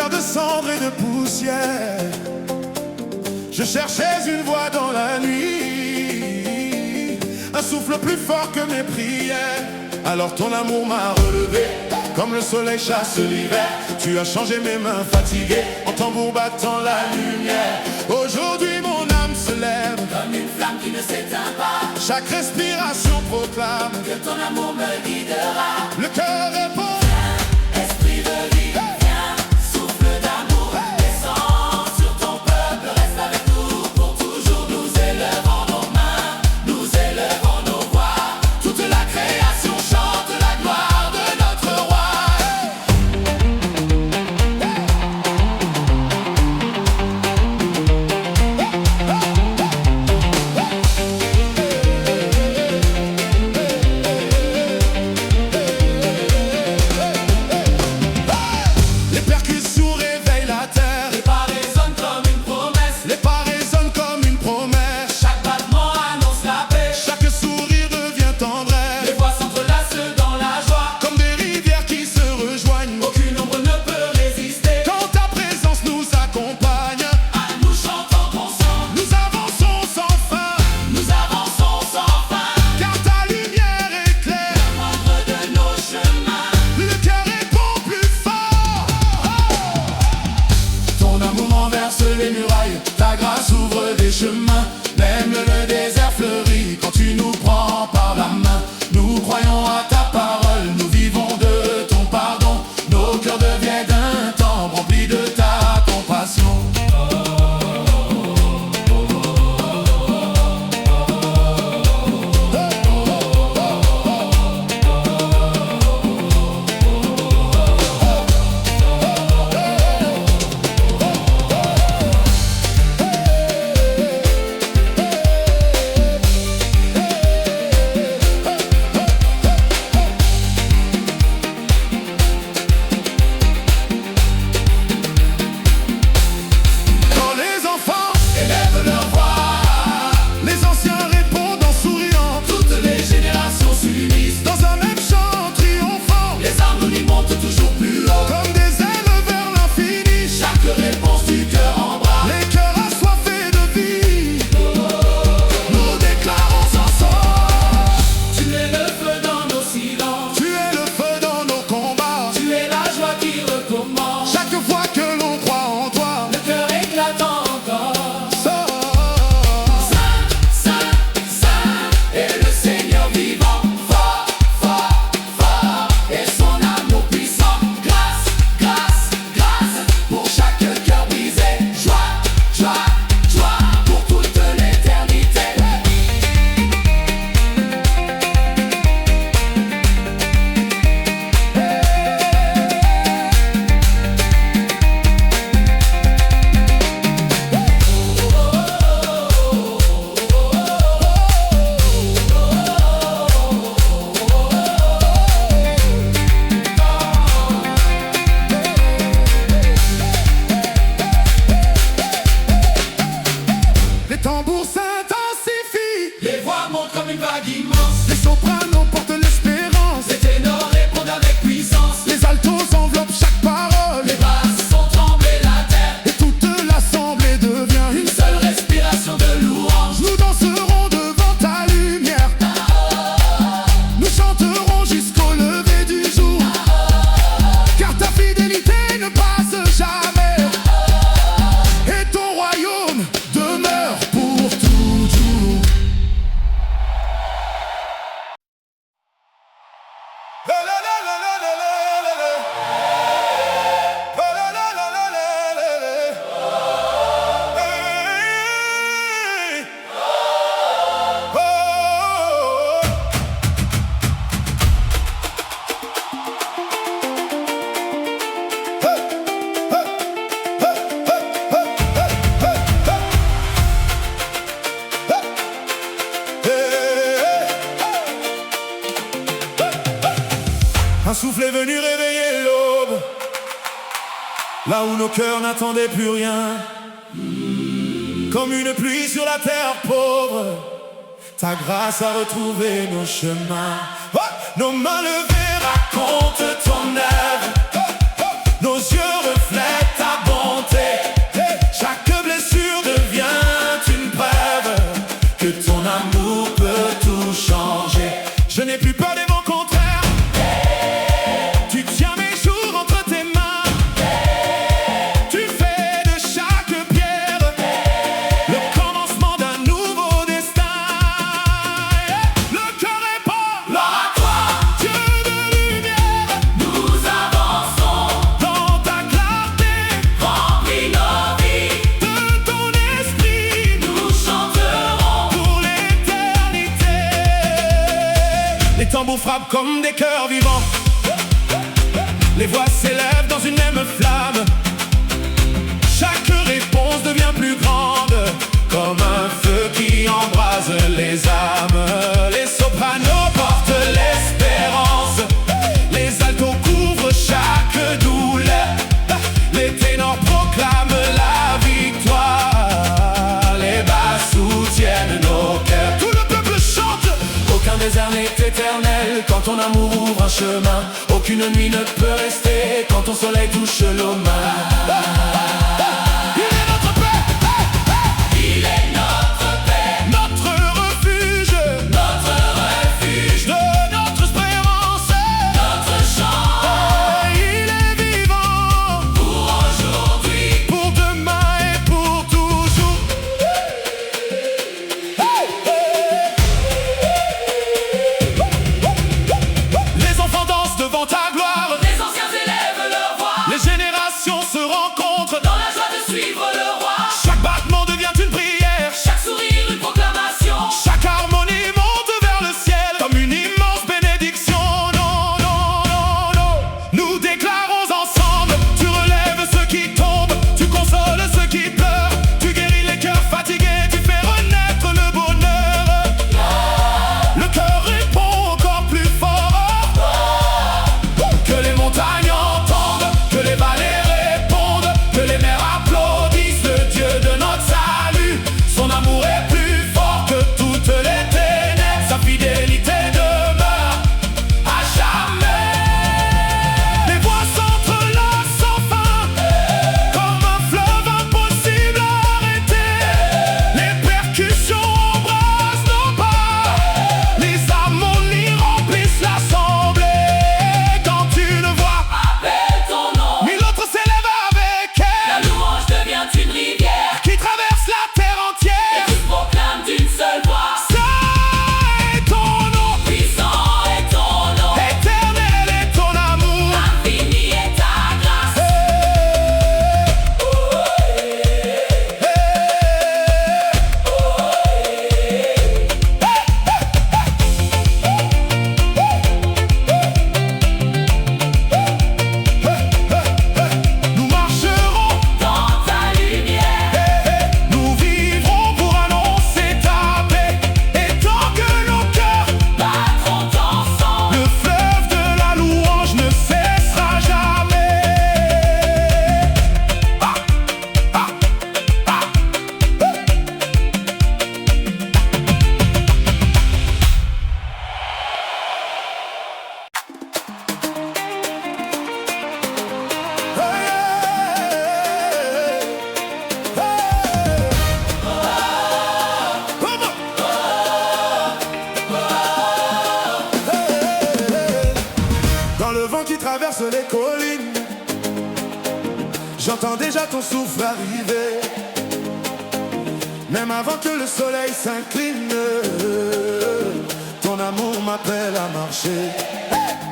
cœur de cendre et de poussière. Je cherchais une voix dans la nuit, un souffle plus fort que mes prières. Alors ton amour m'a relevé, comme le soleil chasse l'hiver. Tu as changé mes mains fatiguées en tambour battant la lumière. Aujourd'hui mon âme se lève comme une flamme qui ne s'éteint pas. Chaque respiration proclame que ton amour me guidera. Le cœur répond. Esprit de vie, viens, souffle d'amour, descends sur ton peuple, reste avec nous pour toujours. Nous élevons nos mains, nous élevons nos voix. Toute la création chante la gloire de notre roi. Les murailles, ta grâce ouvre des chemins. Même le désert fleurit quand tu nous prends par la main. Nous croyons à ta parole, nous vivons de ton pardon. Nos cœurs deviennent un temple rempli de ta compassion. Les tambours s'intensifient, les voix montent comme une vague immense. les sopranos portent l'espérance, Les ténors répondent avec puissance. les altos enveloppent chaque parole, Les basses font trembler la terre. et toute l'assemblée devient Une seule respiration de louange. Nous danserons devant ta lumière, nous chanterons jusqu'au lever du jour, car ta fidélité ne passe jamais, et ton royaume demeure pour toujours. La la la la la la la la la. La la la la la la la la. Hey. Oh. Hey. Hey. Hey. Hey. Hey. Hey. Un souffle est venu réveiller l'aube, là où nos cœurs n'attendaient plus rien. Comme une pluie sur la terre pauvre, ta grâce a retrouvé nos chemins. Oh, nos mains levées racontent ton œuvre, nos yeux reflètent tambours frappent comme des cœurs vivants. Les voix s'élèvent dans une même flamme. Chaque réponse devient plus grande, comme un feu qui embrase les âmes. Les sopranos portent l'espérance, les altos couvrent chaque douleur, les ténors proclament la victoire, les basses soutiennent nos cœurs. Tout le peuple chante. Aucun désert n'est éternel quand ton amour ouvre un chemin. Aucune nuit ne peut rester quand ton soleil touche l'eau. Traverse les collines, j'entends déjà ton souffle arriver. Même avant que le soleil s'incline, ton amour m'appelle à marcher.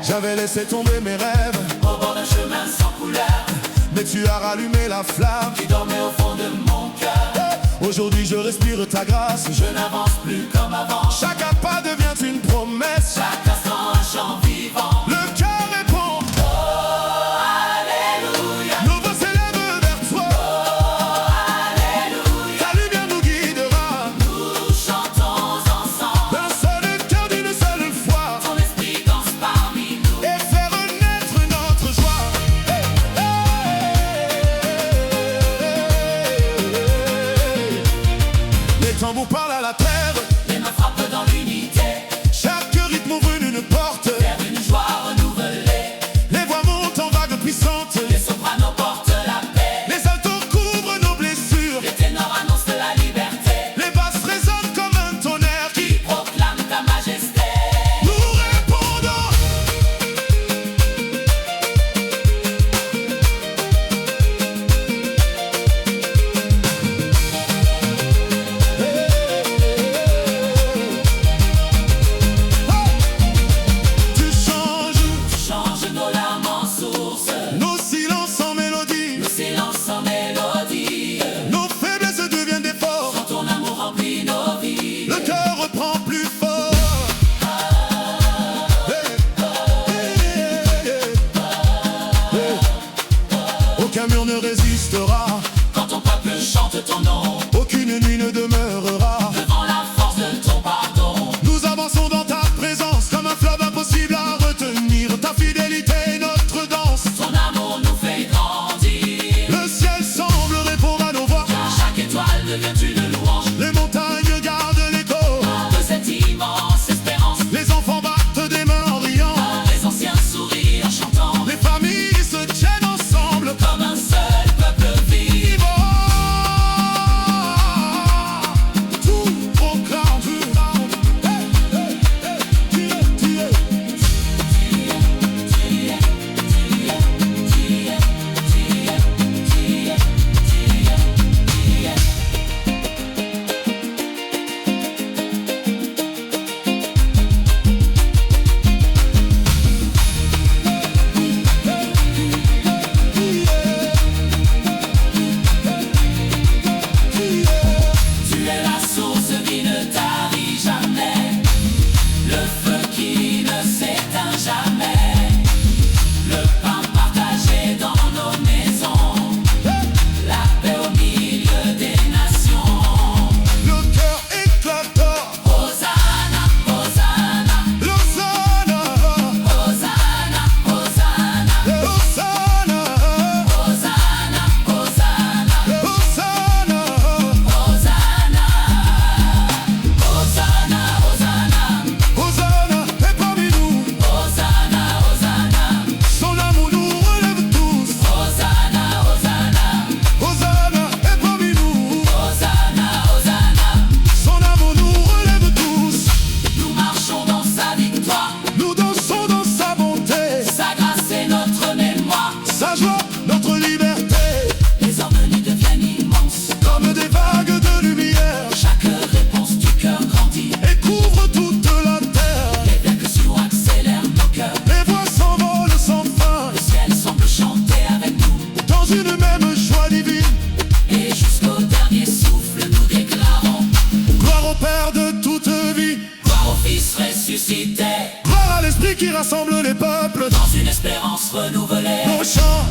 J'avais laissé tomber mes rêves au bord d'un chemin sans couleur, mais tu as rallumé la flamme qui dormait au fond de mon cœur. Aujourd'hui je respire ta grâce, je n'avance plus comme avant. Chaque pas devient une promesse, chaque instant un chant vivant. Le cœur répond, oh alléluia. Nos voix s'élèvent vers toi, oh alléluia. Ta lumière nous guidera, nous chantons ensemble. d'un seul cœur, d'une seule foi, ton esprit danse parmi nous et faire naître notre joie. Les tambours parlent à la terre, les mains frappent dans l'unité. chaque rythme ouvre une porte vers une joie renouvelée. Les voix montent en vagues puissantes, les sopranos portent la paix. les altos couvrent nos blessures, les ténors annoncent la liberté. les basses résonnent comme un tonnerre qui proclame ta majesté. nous répondons. Tu change nos larmes en source, nos silences en mélodie, nos silences en mélodie. nos faiblesses deviennent des forces, Quand ton amour remplit nos vies, le cœur reprend plus fort. ressuscité. Gloire à l'esprit qui rassemble les peuples dans une espérance renouvelée. Nos chants.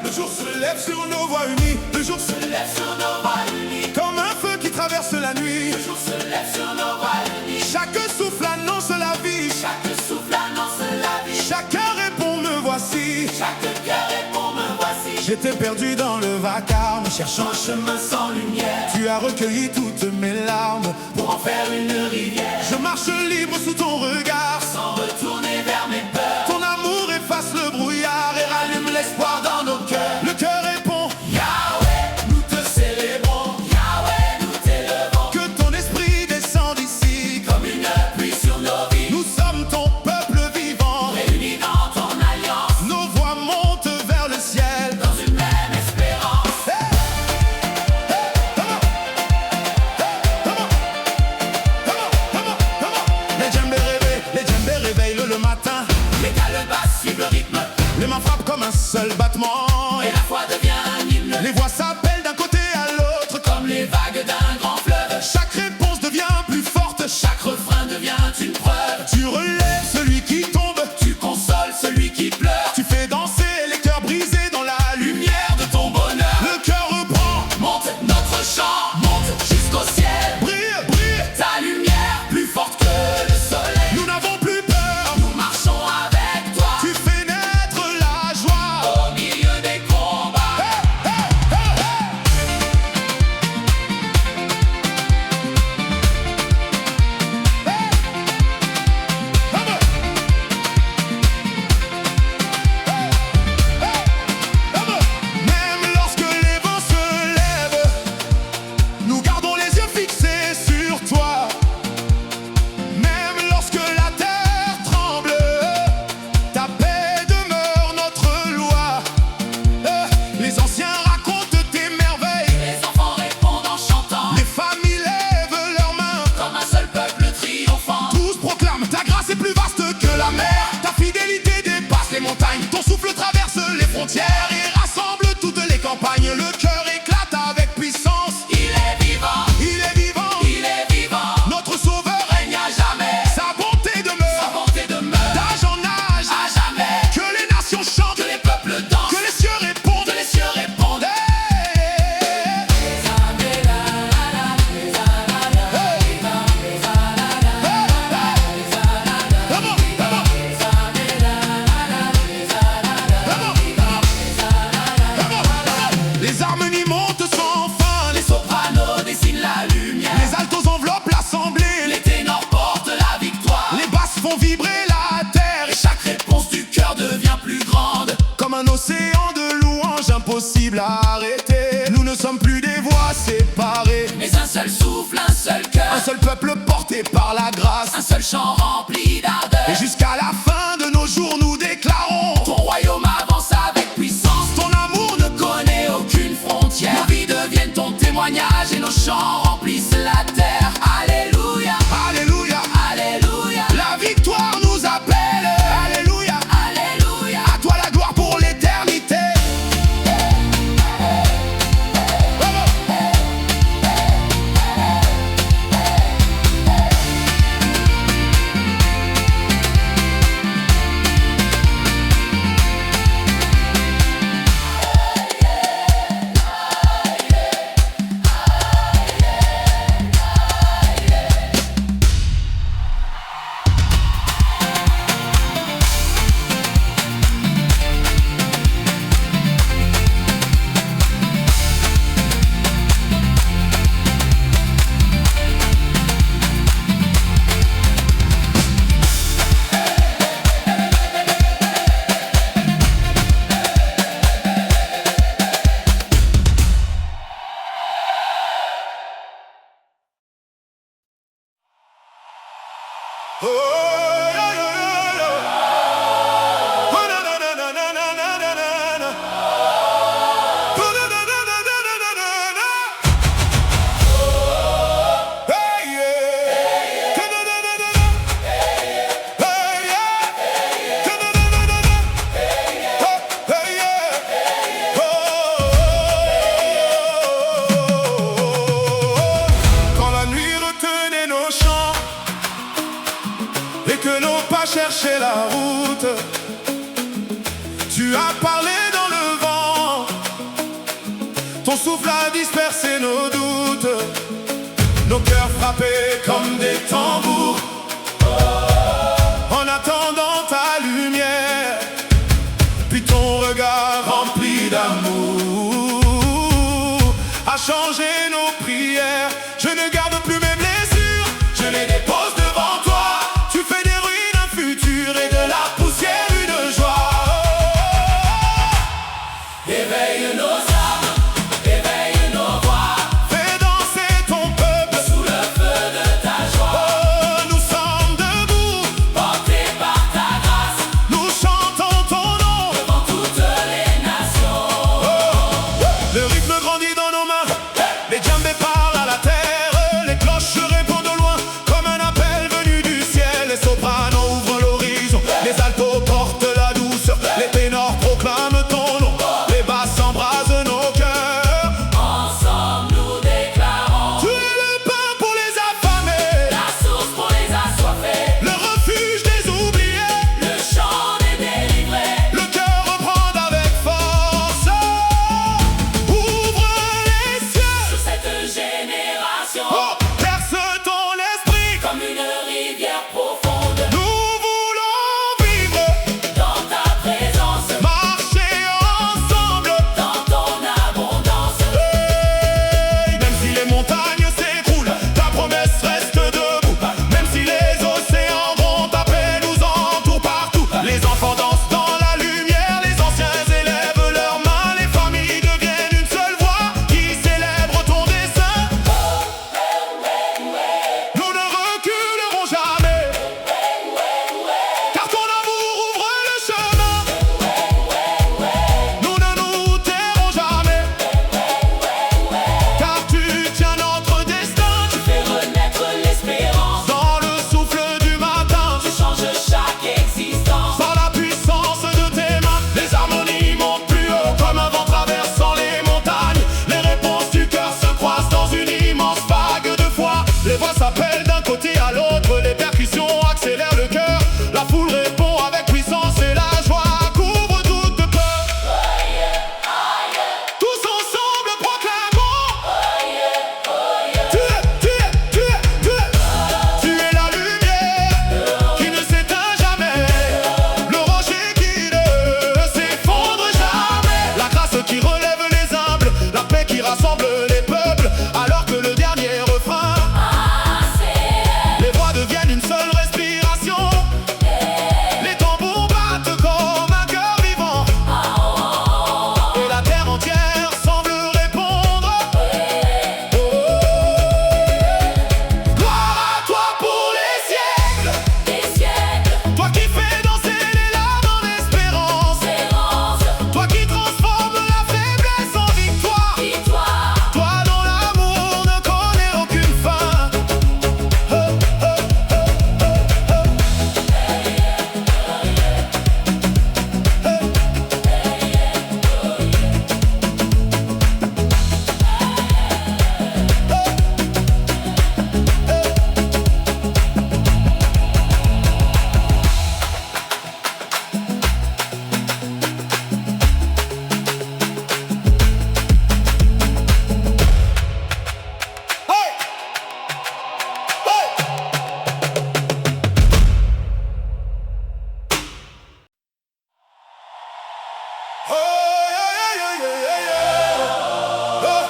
Le jour se lève sur nos voix unies. Le jour se Lève sur nos voix unies. comme un feu qui traverse la nuit. Le jour se lève sur nos voix unies. Chaque souffle annonce la vie. Chaque souffle annonce la vie. Chacun répond me voici. Chaque cœur répond me voici. J'étais perdu dans le vacarme, cherchant Un chemin sans lumière Tu as recueilli toutes mes larmes. pour en faire une rivière. Je marche libre sous ton regard. Sans retourner vers mes peurs. Ton amour efface le brouillard et rallume l'espoir dans nos cœurs. Le cœur répond Yahweh, nous te célébrons. Yahweh, nous t'élevons. que ton esprit descend d'ici. Comme une pluie sur nos vies. Nous sommes ton peuple vivant. Réunis dans ton alliance. Nos voix montent vers le ciel. Dans une même espérance. Les djembés réveillent le matin. Les calebasses suivent le rythme. Les mains frappent comme un seul battement. Et la foi devient un hymne. Les voix s'appellent d'un côté à l'autre. Comme les vagues d'un grand fleuve. Chaque réponse devient plus forte. Chaque refrain devient une preuve. Tu relèves celui qui tombe. Tu consoles celui qui pleure. Tu fais danser les cœurs brisés dans la lumière. De ton bonheur. Le cœur reprend. Monte notre chant. Monte jusqu'au ciel. Brille, brille. Ta lumière plus forte que le soleil. Nous n'avons plus peur. Nous marchons avec toi. Tu fais naître la joie. Au milieu des combats. Même lorsque les vents se lèvent, nous gardons les yeux fixés sur toi. Même lorsque la terre tremble, ta paix demeure notre loi. Les anciens racontent tes merveilles. Les enfants répondent en chantant. Les familles lèvent leurs mains. Comme un seul peuple triomphant. Tous proclament ta grâce est plus vaste que la mer. Ta fidélité dépasse les montagnes. Ton souffle traverse les frontières et rassemble toutes les campagnes. Le cœur éclate avec puissance. Il est vivant. Il est vivant, Il est vivant. notre sauveur. Règne à jamais. Sa bonté Sa demeure bonté demeure. d'âge en âge. À jamais. Que les nations chantent, Que les peuples dansent. que les cieux répondent. Que les cieux répondent. Hey! Come on, come on. Les harmonies montent sans fin. Les sopranos dessinent la lumière. Les altos enveloppent l'assemblée. Les ténors portent la victoire. Les basses font vibrer la terre. Et chaque réponse du cœur devient plus grande. Comme un océan de louanges impossible à arrêter. Nous ne sommes plus des voix séparées. Mais un seul souffle, un seul cœur. Un seul peuple porté par la grâce. Un seul chant rempli d'ardeur. Et jusqu'à la fin de nos jours nous déclarons Ton royaume avance avec puissance. ton amour ne Connaît aucune frontière. Nos vies deviennent ton témoignage et nos chants remplissent la terre. Alléluia, Alléluia. alléluia, La victoire nous appelle. Alléluia. alléluia. À toi la gloire pour l'éternité. Oh, yeah, yeah, yeah, yeah. Oh, na, na, na, na, na, na, na, na, na. Oh, na, na, na, na, na, na, na, na. Hey, yeah. Na, na, na, na, na, na. que n'ont pas cherché la route. Tu as parlé dans le vent, ton souffle a dispersé nos doutes, nos cœurs frappés comme des tambours. En attendant ta lumière, puis ton regard rempli d'amour a changé nos prières. Je ne garde plus mes blessures, je les dépose devant toi. Tu fais des ruines un futur et de la poussière une joie. Éveille nos âmes, éveille nos voix, Fais danser ton peuple sous le feu de ta joie. Oh, nous sommes debout, Portés par ta grâce, nous chantons ton nom. devant toutes les nations. Le rythme grandit dans nos mains, les djembés parlent à la terre, les cloches répondent au loin comme un appel venu du ciel. Les sopranos ouvrent l'horizon, les altos portent la douceur, les ténors proclament ton nom, les basses embrasent nos cœurs. Ensemble nous déclarons Tu es le pain pour les affamés, la source pour les assoiffés, le refuge des oubliés. le chant des délivrés. Le cœur reprend avec force. Ouvre les cieux, Sur cette génération, oh, perce ton esprit. comme une rivière profonde, Nous voulons vivre, dans ta présence, marcher ensemble. dans ton abondance. Hey, même si les montagnes s'écroulent, ta promesse reste debout. Même si les océans vont à peine nous entourent partout. Les enfants dansent dans la lumière, les anciens élèvent leurs mains. Les familles deviennent une seule voix qui célèbre ton dessein. Nous ne reculerons jamais, car ton amour ouvre le chemin. Nous ne nous tairons jamais, car tu tiens notre destin. Fais renaître l'espérance, Dans le souffle du matin, tu changes chaque existence. par la puissance de tes mains, les harmonies montent plus haut comme un vent traversant les montagnes. Les réponses du cœur se croisent dans une immense vague de foi. Les voix s'appellent d'un côté à l'autre, les percussions accélèrent le cœur. La foule répond avec puissance et la joie couvre toute peur. Tous ensemble proclamons. Tu es la lumière qui ne s'éteint jamais, le rocher qui ne s'effondre jamais, la grâce qui relève les humbles, la paix qui rassemble les peuples, alors que le dernier refrain, les voix deviennent une seule respiration, les tambours battent comme un cœur vivant, et la terre entière semble répondre. Gloire à toi pour les siècles, Des siècles, toi qui fais danser les larmes en espérance, espérance, toi qui transformes la faiblesse en victoire, victoire. toi dont l'amour ne connaît aucune fin. Hey! Hey! Oh, yeah, yeah, yeah, yeah, yeah. Oh,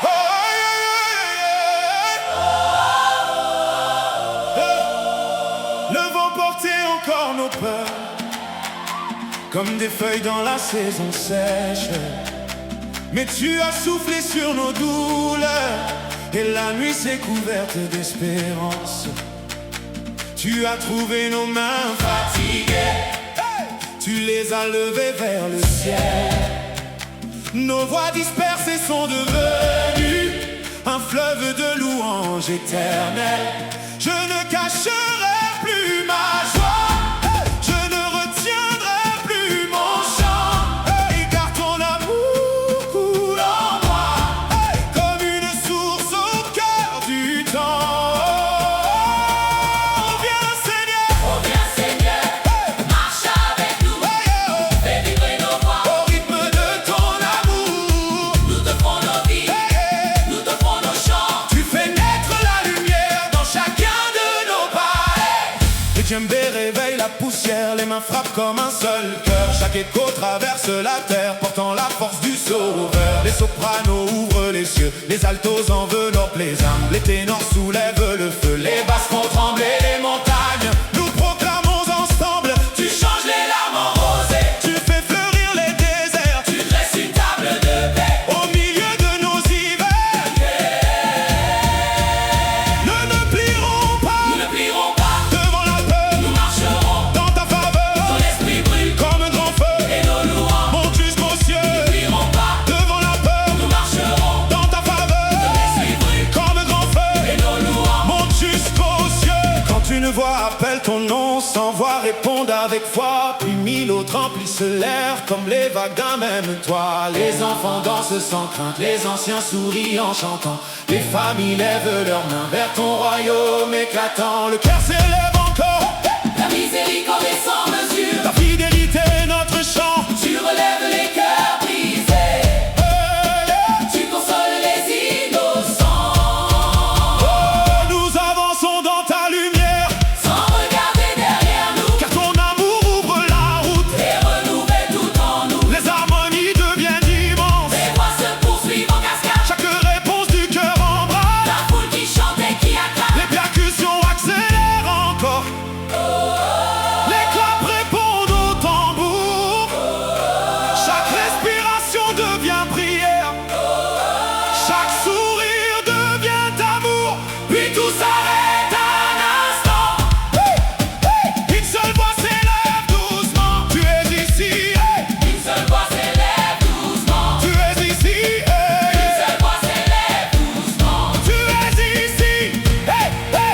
oh, yeah, yeah, yeah, yeah. Le vent portait encore nos peurs, comme des feuilles dans la saison sèche. Mais tu as soufflé sur nos douleurs, et la nuit s'est couverte d'espérance. Tu as trouvé nos mains fatiguées, tu les as levées vers le ciel. Nos voix dispersées sont devenues un fleuve de louanges éternelles. Je ne cacherai plus ma joie, je ne retiendrai plus mon chant, car ton amour coule en moi comme une source au cœur du temps. Viens Seigneur, djembé réveille la poussière, les mains frappent comme un seul cœur. Chaque écho traverse la terre, portant la force du sauveur. Les sopranos ouvrent les cieux, les altos enveloppent les âmes. Les ténors soulèvent le feu, les basses font trembler les montagnes. Nous proclamons ensemble, Tu changes les larmes en rosée, tu fais fleurir les déserts. tu dresses une table de paix. Au milieu de nos hivers, nous ne plierons pas Nous ne plierons pas, devant la peur. nous marcherons. Dans ta faveur, Ton esprit brûle comme un grand feu, et nos louanges. monte jusqu'aux cieux. Nous ne plierons pas, Devant la peur, nous marcherons. dans ta faveur, Ton esprit brûle comme un grand feu, et nos louanges. monte jusqu'aux cieux. Quand une voix appelle ton nom, sans voix répondre avec foi. Puis mille autres remplissent l'air comme les vagues d'un même toit. Les enfants dansent sans crainte, les anciens sourient en chantant. Les familles lèvent leurs mains vers ton royaume éclatant. Le cœur s'élève encore, La miséricorde est sans mesure. ta fidélité est notre chant. Tu relèves les cœurs brisés. Tu consoles les innocents. Oh, nous avançons dans ta lumière, Sans regarder derrière nous. car ton amour ouvre la route. Et renouveler tout en nous. Les harmonies deviennent immenses, Les voix se poursuivent en cascade. chaque réponse du cœur embrase. La foule qui chante et qui acclame. Les percussions accélèrent encore, les claps répondent au tambour. Chaque respiration devient prière, chaque sourire devient amour. Puis tout s'arrête un instant. Une seule voix s'élève doucement, tu es ici, Une seule voix s'élève doucement. tu es ici, Une seule voix s'élève doucement. tu es ici,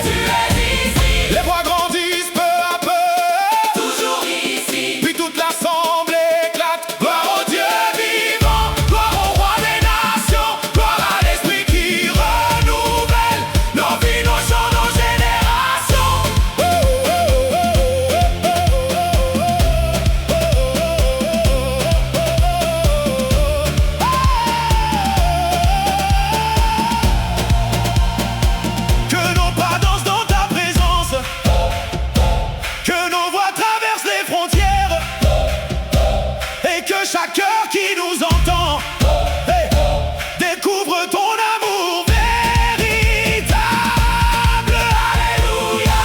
Tu es ici. Les voix grandissent peu à peu, Toujours ici. puis toute l'assemblée éclate. Gloire au Dieu vivant, gloire au roi des nations, gloire à l'esprit qui renouvelle nos vies, nos chants, nos générations. Que nos pas dansent dans ta présence, que nos voix traversent les frontières, et que chaque cœur qui nous entend, hey, découvre ton amour véritable. Alléluia.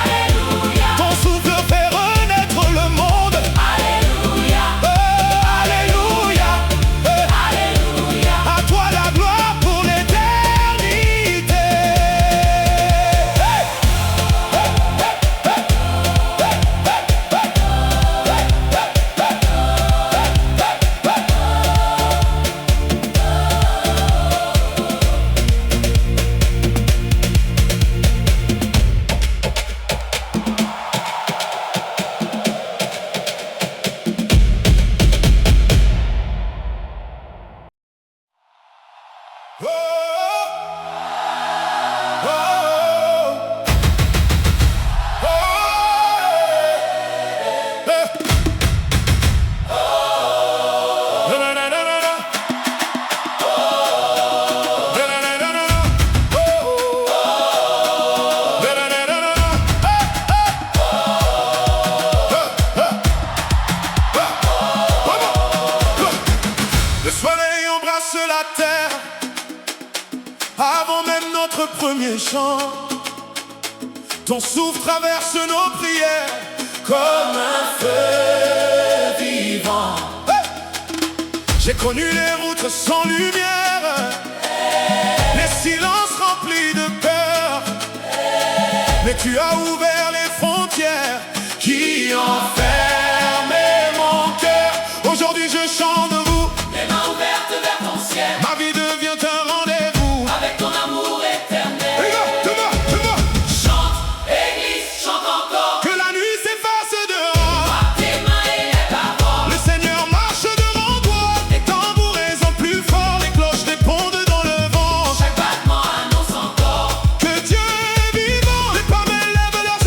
Alléluia. Ton souffle fait renaître le monde. Alléluia. Alléluia. Alléluia. À toi la gloire pour l'éternité. Hey. Oh, oh, oh, oh, na, na, na, na, na. Na, na, na, na, na, na. Oh, na, na, na, na, na, na. Le soleil embrasse la terre avant même notre premier chant. Ton souffle traverse nos prières comme un feu vivant. J'ai connu les routes sans lumière, les silences remplis de peur. Mais tu as ouvert les frontières qui enfermaient mon cœur. Aujourd'hui je chante debout, Les mains ouvertes vers ton ciel. ma vie devient un rendez-vous. Avec ton amour éternel. Demain, Chante, église, chante encore. que la nuit s'efface dehors. Frappe tes mains et lève la voix. Le Seigneur marche devant toi, les tambours résonnent plus fort, les cloches répondent dans le vent. Chaque battement annonce encore. Que Dieu est vivant, les palmes lèvent leurs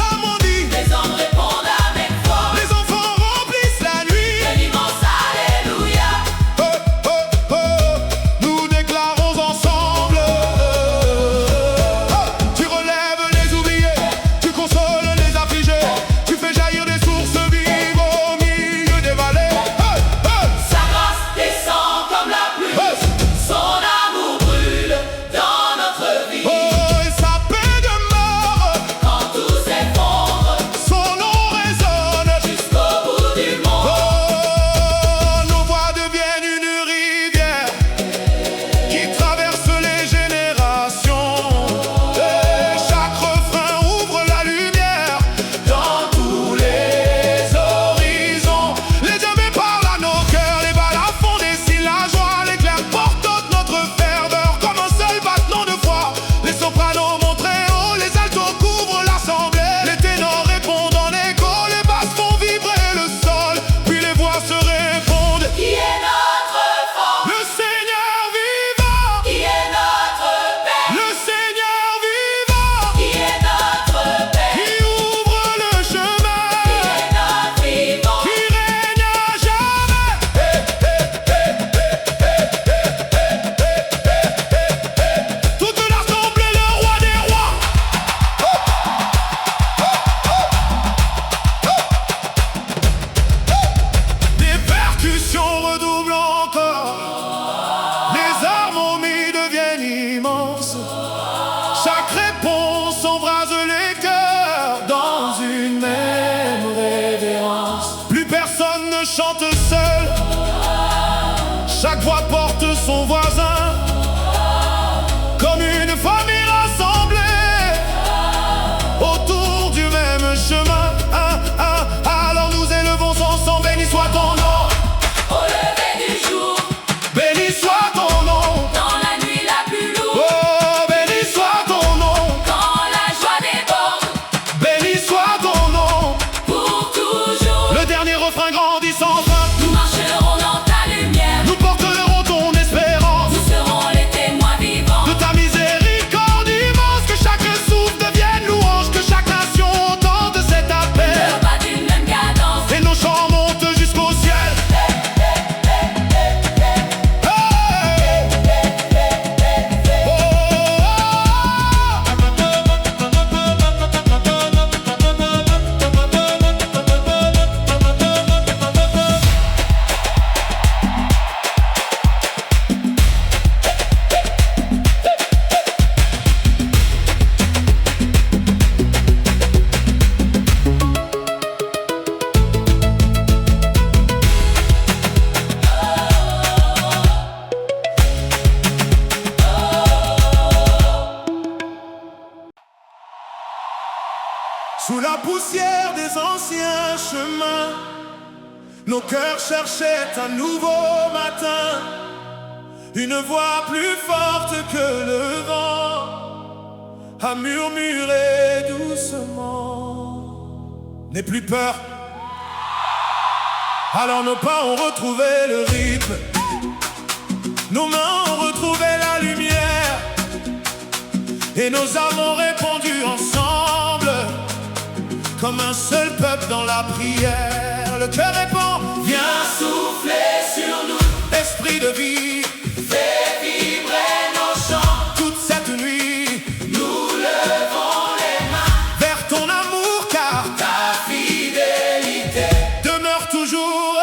Sous la poussière des anciens chemins, nos cœurs cherchaient un nouveau matin, une voix plus forte que le vent a murmuré doucement. N'aie plus peur. Alors nos pas ont retrouvé le rythme, nos mains ont retrouvé la lumière, et nos âmes ont répondu ensemble, comme un seul peuple dans la prière. Le cœur répond, Viens souffler sur nous, esprit de vie, fais vibrer nos chants. toute cette nuit, Nous levons les mains, vers ton amour, car ta fidélité. demeure toujours.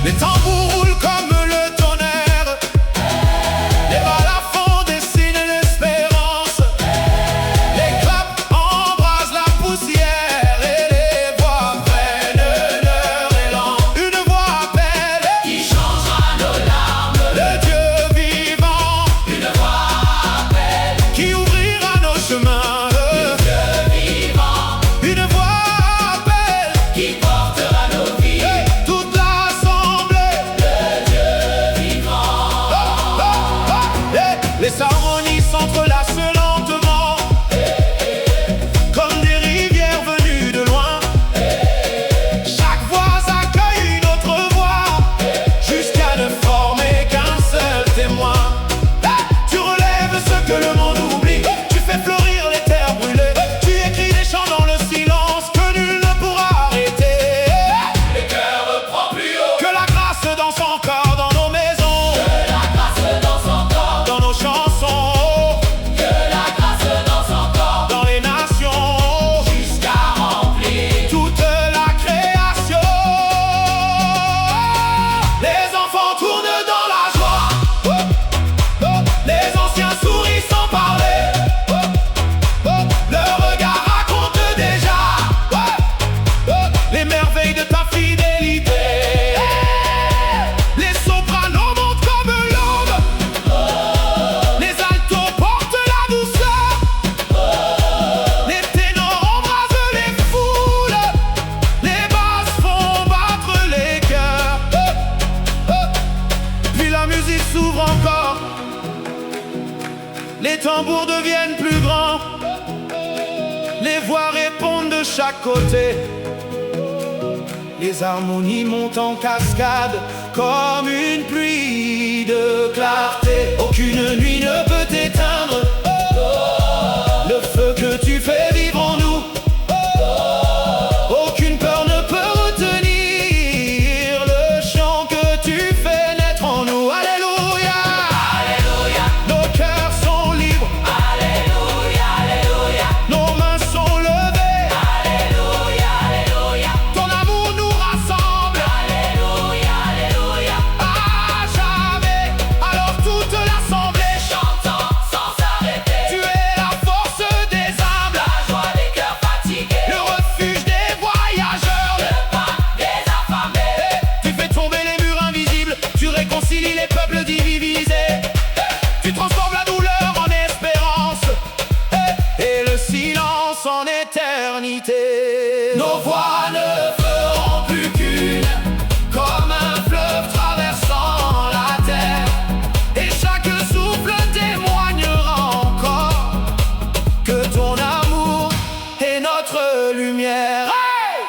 Les tambours roulent comme le tonnerre, les balafons dessinent l'espérance, les claps embrasent la poussière et les voix prennent leur élan. Une voix appelle Qui changera nos larmes, le Dieu vivant, une voix appelle, qui ouvrira nos chemins. Dieu vivant, Une voix appelle qui portera nos vies, toute l'assemblée. Les harmonies s'entrelacent lentement, comme des rivières venues de loin. Chaque voix accueille une autre voix, jusqu'à ne former qu'un seul témoin. Tu relèves ce que le monde oublie, tu fais fleurir les terres brûlées, tu écris des chants dans le silence que nul ne pourra arrêter. les cœurs reprend plus haut, Que la grâce danse encore dans nos maisons, la grâce danse encore, dans nos chansons, que la grâce danse encore, dans les nations, jusqu'à remplir. toute la création. Les enfants tournent dans la joie, les anciens sourient sans parler, leur regard raconte déjà les merveilles de ta fidélité. Les sopranos montent comme l'aube, les altos portent la douceur, les ténors embrasent les foules, les basses font battre les cœurs. Puis la musique s'ouvre encore, les tambours deviennent plus grands, les voix répondent de chaque côté. Les harmonies montent en cascade comme une pluie de clarté. Aucune nuit ne peut éteindre le feu que tu fais vivre en nous. Aucune peur ne peut retenir le chant que tu fais naître en nous. Alléluia, Alléluia, nos cœurs sont libres, Alléluia, Alléluia, nos mains sont levées. Alléluia, Alléluia, Ton amour nous rassemble Alléluia, Alléluia, à jamais. Alors toute l'assemblée chante. chantant sans s'arrêter, Tu es la force des humbles, la joie des cœurs fatigués, le refuge des voyageurs. le pain des affamés, Tu fais tomber les murs invisibles, tu réconcilies les peuples divisés. Tu transformes la douleur en espérance et le silence en éternité. Nos voix ne feront plus qu'une, comme un fleuve traversant la terre. Et chaque souffle témoignera encore que ton amour est notre lumière. Hey!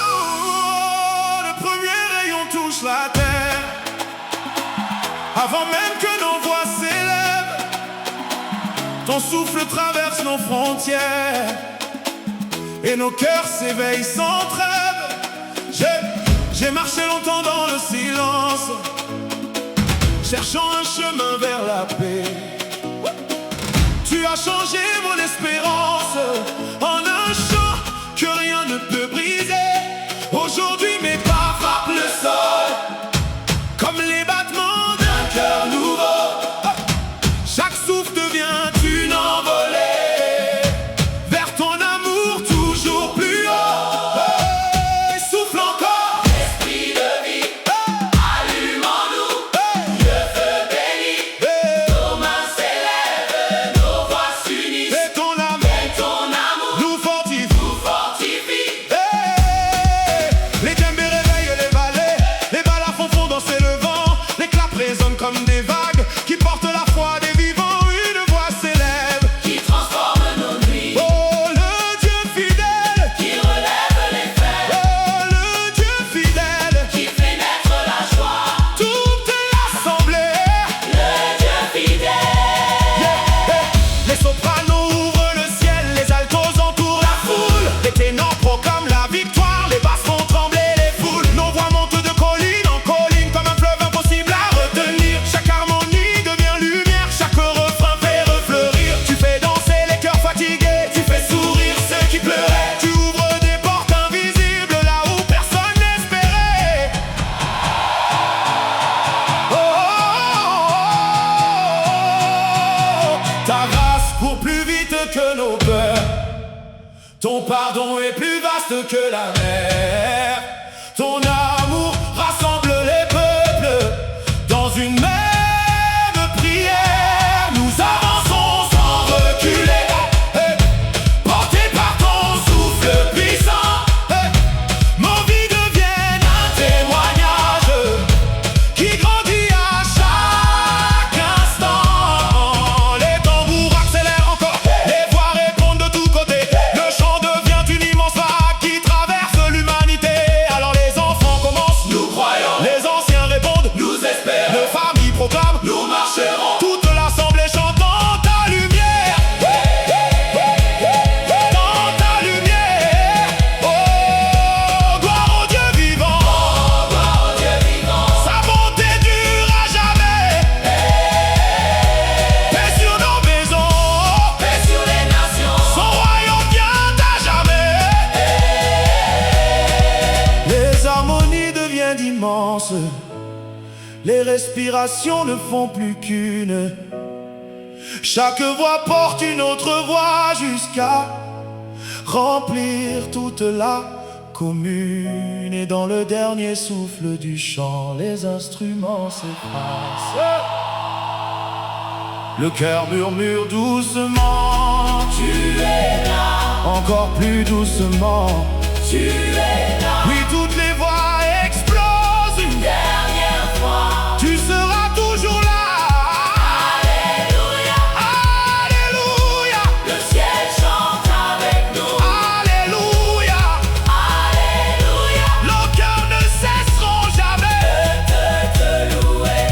Oh, le premier rayon touche la terre, avant même que nos voix s'élèvent. Ton souffle traverse nos frontières et nos cœurs s'éveillent sans trêve. J'ai marché longtemps dans le silence, cherchant un chemin vers la paix. Tu as changé mon espérance en un chant que rien ne peut briser. Aujourd'hui mes pas frappent le sol comme les battements d'un cœur nouveau. Chaque souffle devient une envolée vers ton amour toujours plus haut. Hey, souffle encore, Esprit de vie, allume en nous le feu béni. Nos mains s'élèvent, nos voix s'unissent. et ton amour Et ton amour nous fortifie. nous fortifie. Hey, les djembés réveillent les balafons font danser le vent. Les claps résonnent comme des vagues qui portent la foi des vivants. Une voix s'élève, Qui transforme nos nuits, oh le Dieu fidèle, qui relève les faibles, oh le Dieu fidèle. qui fait naître la joie. Toute l'assemblée, Le Dieu fidèle, les sopranos ouvrent le ciel, les altos entourent la foule. Les ténors proclament la victoire, les basses font trembler les foules. Nos voix montent de colline en colline comme un fleuve impossible à retenir. Chaque harmonie devient lumière, chaque refrain fait refleurir. Tu fais danser les cœurs fatigués, tu fais sourire ceux qui pleuraient. Tu ouvres des portes invisibles là où personne n'espérait. Oh, ta grâce court plus vite que nos peurs. Ton pardon est plus vaste que la mer. Ton amour rassemble les peuples dans une même prière. Nous avançons sans reculer, portés par ton souffle puissant. Nos vies deviennent un témoignage qui grandit à chaque instant. Les tambours accélèrent encore, les voix répondent de tous côtés. Le chant devient une immense vague qui traverse l'humanité. Alors les enfants commencent, nous croyons, les anciens répondent, nous espérons, les familles proclament, nous marcherons. toute l'assemblée chante dans ta lumière. Dans ta lumière. Oh, gloire au Dieu vivant. Gloire au Dieu vivant, Sa bonté dure à jamais. Paix sur nos maisons, paix sur les nations. son royaume vient à jamais. Les harmonies deviennent immenses, les respirations ne font plus qu'une. Chaque voix porte une autre voix jusqu'à remplir toute la commune. Et dans le dernier souffle du chant, les instruments s'effacent. Le cœur murmure doucement, Tu es là, encore plus doucement. tu es là. Oui, toutes les voix explosent une Dernière fois, tu seras toujours là. Alléluia, Alléluia, le ciel chante avec nous. Alléluia. Alléluia, Nos cœurs ne cesseront jamais de te louer.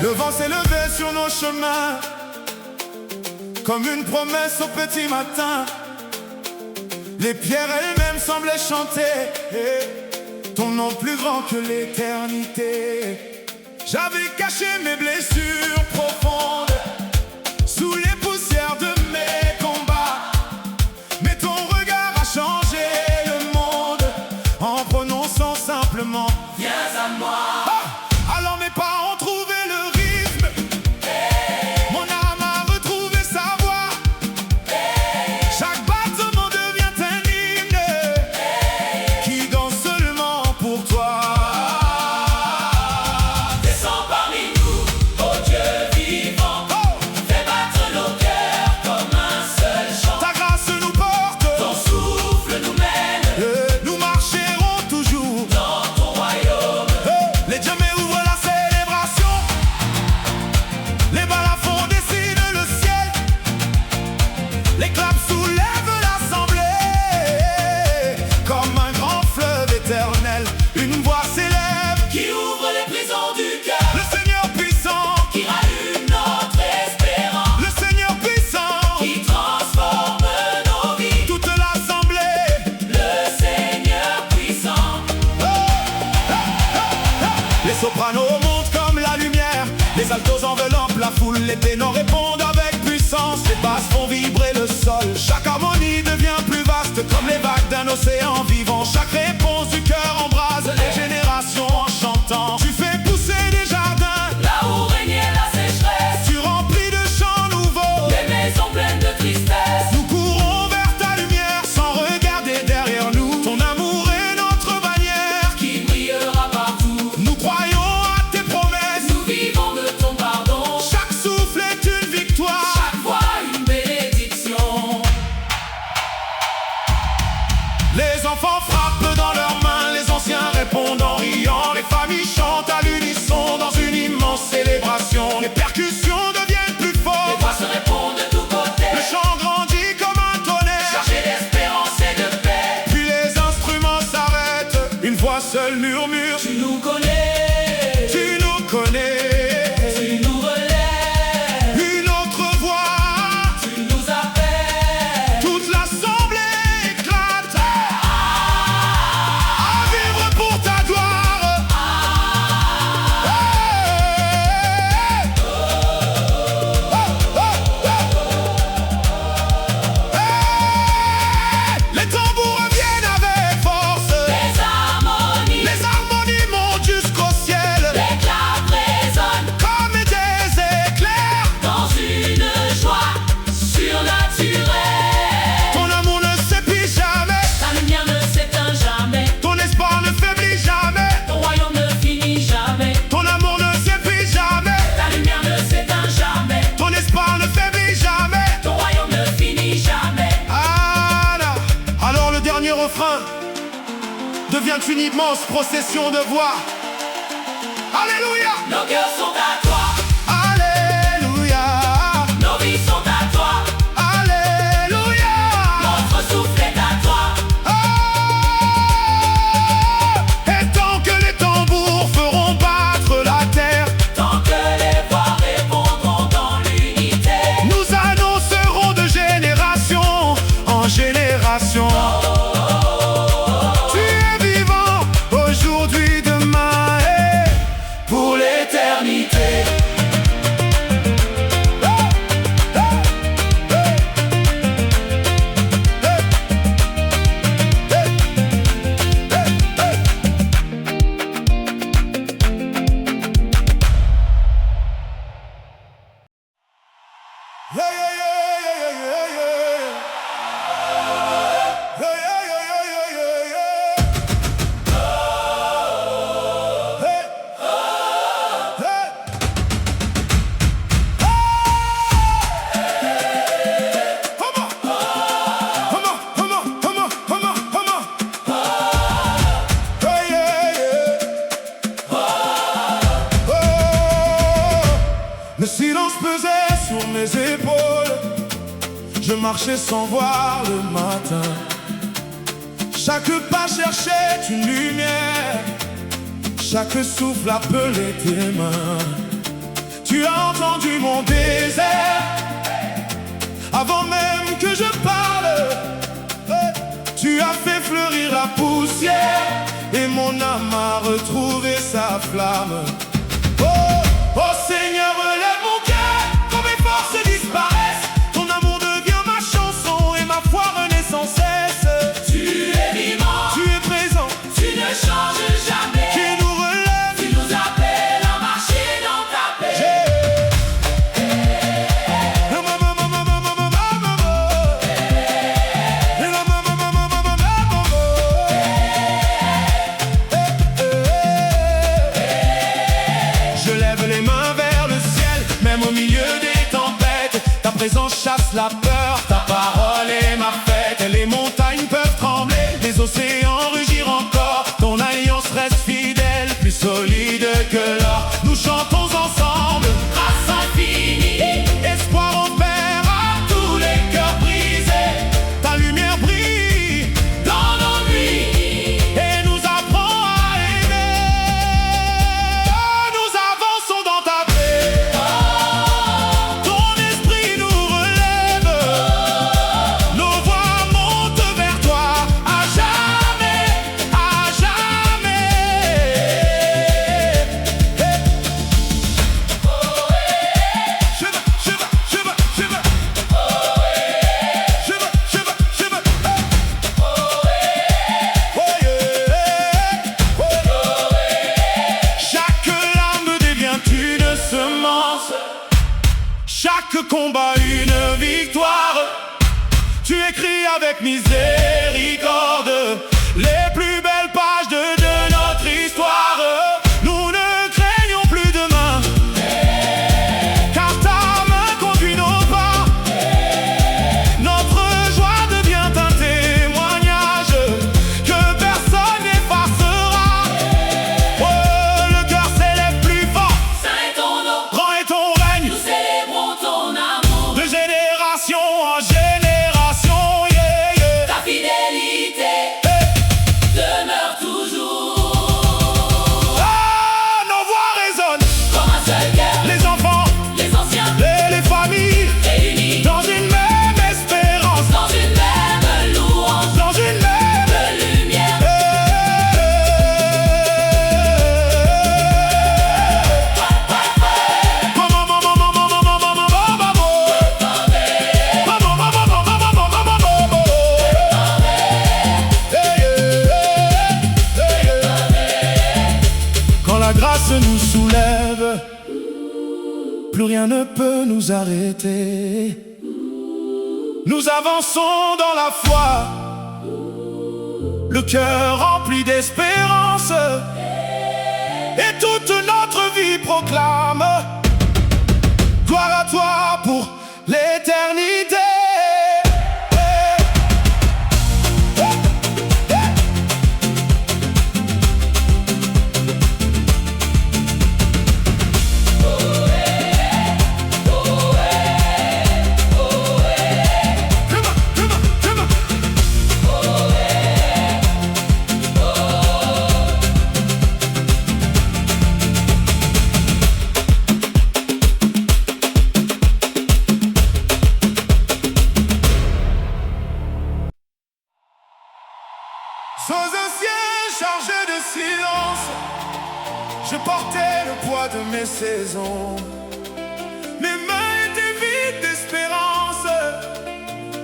Le vent s'est levé sur nos chemins, comme une promesse au petit matin. Les pierres elles-mêmes semblaient chanter ton nom plus grand que l'éternité. J'avais caché mes blessures profondes sous les poussières de mes combats, mais ton regard a changé le monde en prononçant simplement Viens à moi. Alors mes pas ont trouvé le rythme, mon âme a retrouvé sa voix. Les ténors répondent avec puissance, les basses font vibrer le sol. Chaque harmonie devient plus vaste comme les vagues d'un océan vivant. Chaque réponse du cœur embrase les générations en chantant. Tu fais pousser des jardins là où régnait la sécheresse, tu remplis de chants nouveaux les maisons pleines de tristesse. nous courons vers ta lumière sans regarder derrière nous. Ton amour est notre bannière Qui brillera partout, nous croyons à tes promesses. nous vivons de ton pardon. Chaque souffle est une victoire. Chaque fois une bénédiction. Les enfants frappent dans leurs mains, les anciens répondent en riant. Les familles chantent à l'unisson dans une immense célébration. Les percussions deviennent plus Les fortes, voix se répondent de tous côtés, le chant grandit comme un tonnerre. chargé d'espérance et de paix. Puis les instruments s'arrêtent, une voix seule murmure. Tu nous connais, Tu nous connais, tu nous relèves, une autre voix, tu nous appelles. toute l'assemblée éclate. À vivre pour ta gloire. Hey! Hey! Les tambours reviennent avec force. Les Les harmonies montent jusqu'au ciel l'éclat résonne comme des éclairs. dans une joie surnaturelle. Ton amour ne s'épuise jamais, Ta lumière ne s'éteint jamais, ton espoir ne faiblit jamais. ton royaume ne finit jamais. Ton amour ne s'épuise jamais, Ta lumière ne s'éteint jamais, ton espoir ne faiblit jamais. ton royaume ne finit jamais. Ah là. Alors le dernier refrain devient une immense procession de voix. Alléluia, Nos cœurs sont à toi, alléluia, nos vies sont à toi, alléluia. notre souffle est à toi. Ah. Et tant que les tambours feront battre la terre, Tant que les voix répondront dans l'unité, nous annoncerons de génération en génération. Tu es vivant aujourd'hui, demain et pour l'éternité. Yeah, yeah, yeah, yeah, yeah, yeah, yeah. Yeah, yeah, yeah, yeah, yeah, yeah, yeah. Hey. Hey. Come on. Come on, come on, come on, come on, come on. Yeah, yeah, yeah. Oh. Le silence pesait sur mes épaules. Je marchais sans voir le matin. Chaque pas cherchait une lumière. Chaque souffle appelait tes mains. Tu as entendu mon désert avant même que je parle. Tu as fait fleurir la poussière et mon âme a retrouvé sa flamme. Oh, oh Seigneur, relève mon cœur quand mes forces disparaissent. Ton amour devient ma chanson et ma foi renaît sans cesse. Tu es vivant, Tu es présent, tu ne changes jamais. qui nous relève. Tu nous appelles à marcher dans ta paix. je combats une victoire. Tu écris avec miséricorde les plus belles pages de notre histoire. Nous ne craignons plus demain, car ta main conduit nos pas. Notre joie devient un témoignage que personne n'effacera. Oh, le cœur s'élève plus fort. Saint est ton nom, Grand est ton règne, nous célébrons ton amour. de génération en génération. Yeah, yeah. Ta fidélité demeure toujours. Ah, nos voix résonnent, Comme un seul cœur, les enfants, les anciens les familles, réunis dans une même espérance, dans une même louange dans une même. de lumière. Quand la grâce nous soulève, plus rien ne peut nous arrêter. Nous avançons dans la foi, le cœur rempli d'espérance, et toute notre vie proclame gloire à toi pour l'éternité. Sans anciens chargés de silence, je portais le poids de mes saisons. Mes mains étaient vides d'espérance,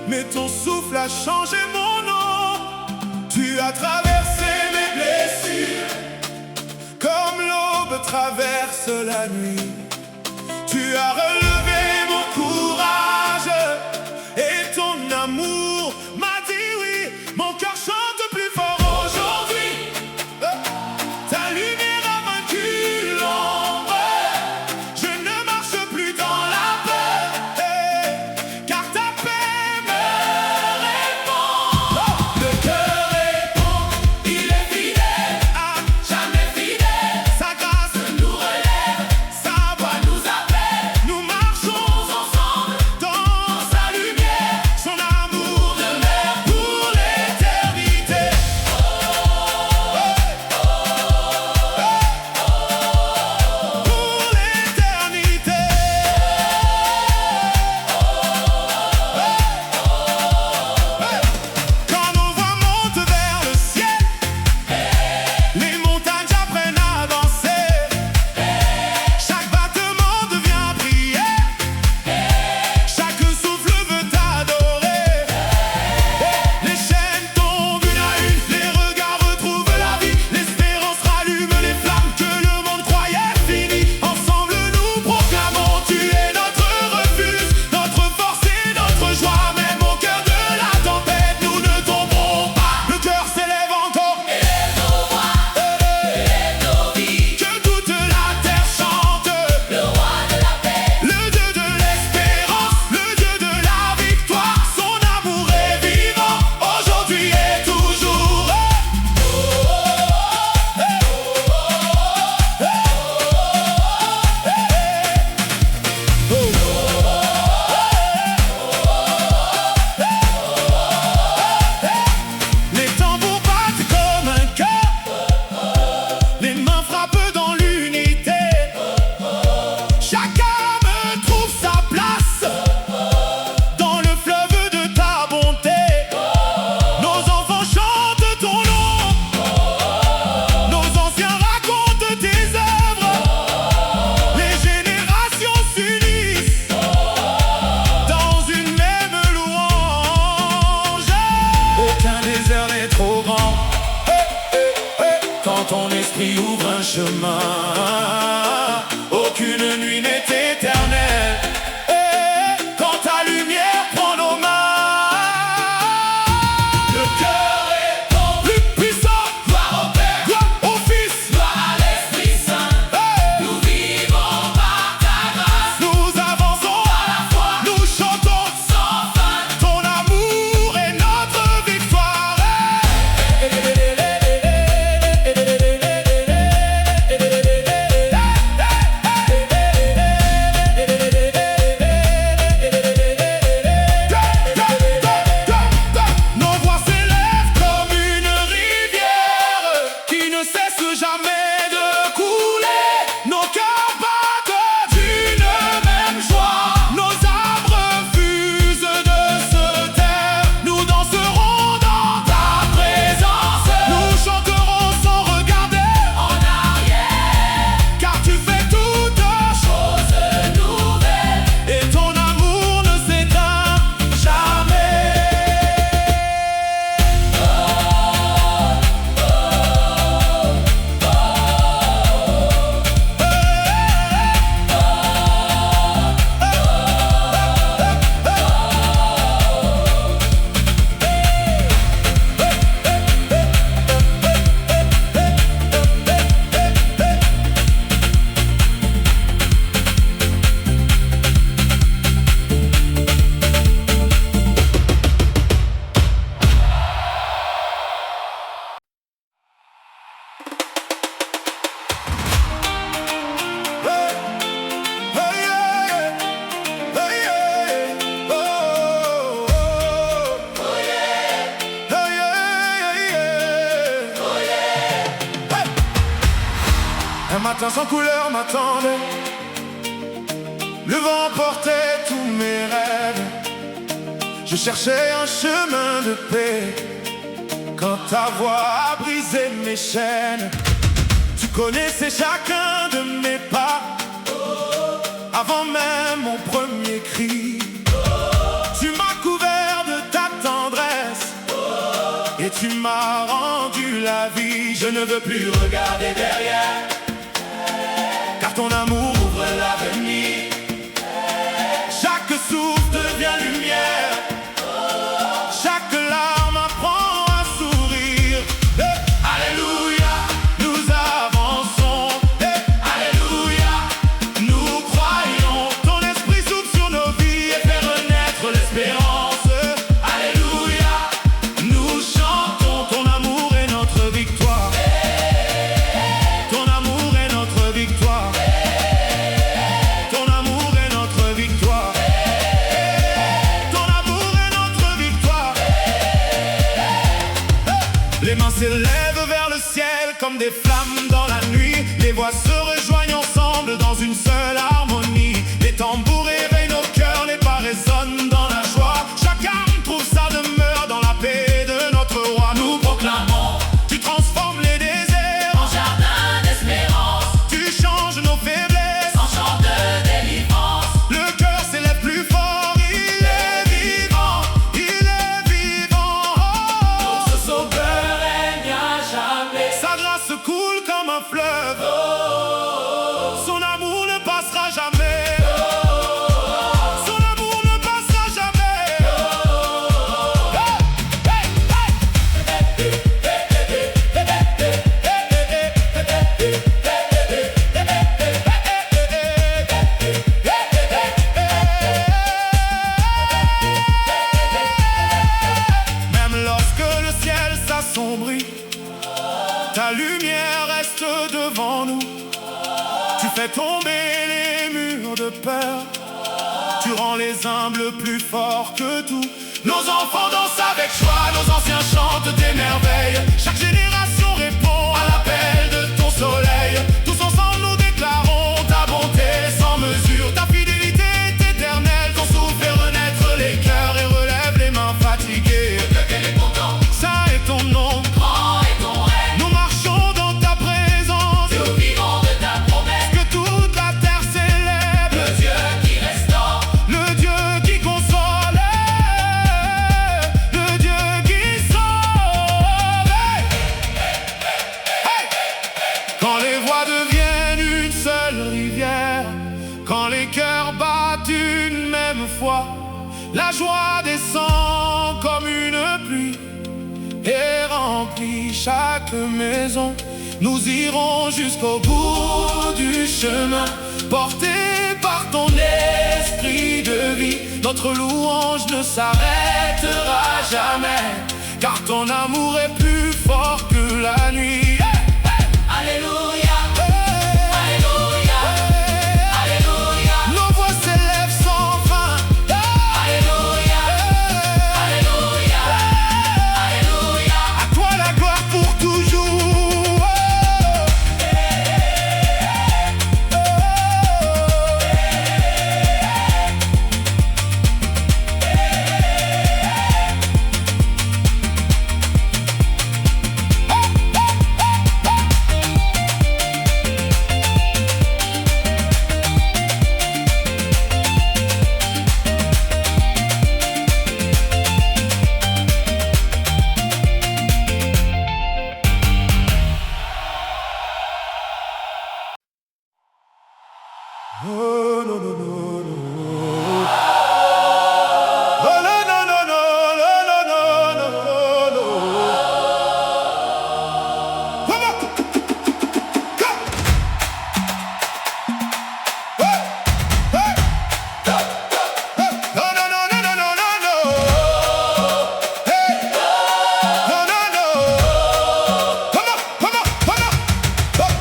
mais ton souffle a changé mon nom. Tu as traversé mes blessures, comme l'aube traverse la nuit. Tu as relevé mon courage, et ton amour m'a dit oui. Mon cœur chante plus fort aujourd'hui. Ta lumière a vaincu l'ombre. Je ne marche plus dans la peur, car ta paix me répond. Le cœur répond, il est fidèle, jamais fidèle. Sa grâce Nous relève, sa voix nous appelle nous marchons ensemble dans sa lumière. son amour Demeure pour l'éternité. Pour l'éternité. Quand nos voix montent vers le ciel, les montagnes apprennent à danser. Chaque battement devient prière, chaque souffle veut t'adorer. Les chaînes tombent une à une, les regards retrouvent la vie. L'espérance rallume les flammes que le monde croyait finies. Ensemble nous proclamons, tu es notre refuge, notre force et notre joie. Même au cœur de la tempête, nous ne tomberons pas. Le cœur s'élève encore, Élève nos voix, élève nos vies. que toute la terre chante. Le roi de la paix, Le Dieu de l'espérance, le Dieu de la victoire. Son amour est vivant, aujourd'hui et toujours. Les tambours battent comme un cœur, les mains frappent dans l'unité. Chaque âme trouve sa place dans le fleuve de ta bonté. Nos enfants chantent ton nom, nos anciens racontent tes œuvres. Les générations s'unissent dans une même louange. Aucun désert n'est trop grand quand ton esprit ouvre un chemin. Aucune nuit n'est éternelle matin sans couleur m'attendait. Le vent portait tous mes rêves. Je cherchais un chemin de paix quand ta voix a brisé mes chaînes. Tu connaissais chacun de mes pas avant même mon premier cri. Tu m'as couvert de ta tendresse et tu m'as rendu la vie. Je ne veux plus regarder derrière, car ton amour ouvre l'avenir. Chaque souffle devient lumière, chaque larme apprend à sourire. Alléluia, nous avançons. Alléluia, nous croyons. Ton esprit souffle sur nos vies et fait renaître l'espérance. Alléluia, nous chantons. Ton amour est notre victoire. Ton amour est notre victoire. Ton amour est notre victoire. Ton amour est notre victoire. Les mains s'élèvent vers le ciel comme des flammes dans la nuit. Les voix se rejoignent ensemble dans une seule harmonie. Les tambours éveillent nos cœurs, les pas résonnent dans la joie. Chaque âme trouve sa demeure dans la paix de notre roi. Nous proclamons, tu transformes les déserts En jardin d'espérance, tu changes nos faiblesses. en chant de délivrance. Le cœur s'élève plus fort, il est vivant, il est vivant. Notre sauveur règne à jamais. Sa grâce coule comme un fleuve, son amour ne passera jamais. Son amour ne passera jamais. Même lorsque le ciel s'assombrit, ta lumière reste devant nous. Tu fais tomber les murs de peur. Tu rends les humbles plus forts que tout. Nos enfants dansent avec joie, nos anciens chantent des merveilles. Chaque génération répond à l'appel de ton soleil. Tous ensemble nous déclarons ta bonté sans mesure. Ta fidélité est éternelle, ton souffle fait renaître les cœurs et relève les mains fatiguées. Lequel est content, Ça est ton nom. grand est ton règne. Nous marchons dans ta présence, Nous vivons de ta promesse. que toute la terre célèbre Le Dieu qui restaure, le Dieu qui console, le Dieu qui sauve. Hey! Quand les voix deviennent une seule rivière, quand les cœurs battent une même fois, la joie descend comme une pluie et remplit chaque maison. Nous irons jusqu'au bout du chemin, portés par ton esprit de vie. Notre louange ne s'arrêtera jamais, car ton amour est plus fort que la nuit. Alléluia, Alléluia, Alléluia, Nos voix s'élèvent sans fin. Alléluia, Alléluia, Alléluia. À toi la gloire pour toujours. Oh non non non non. Oh non non non non non non non non. Come on. Go. Hey. Hey. Non non non non non non non. Hey. Non non non. Come on, come on, come on. Oh.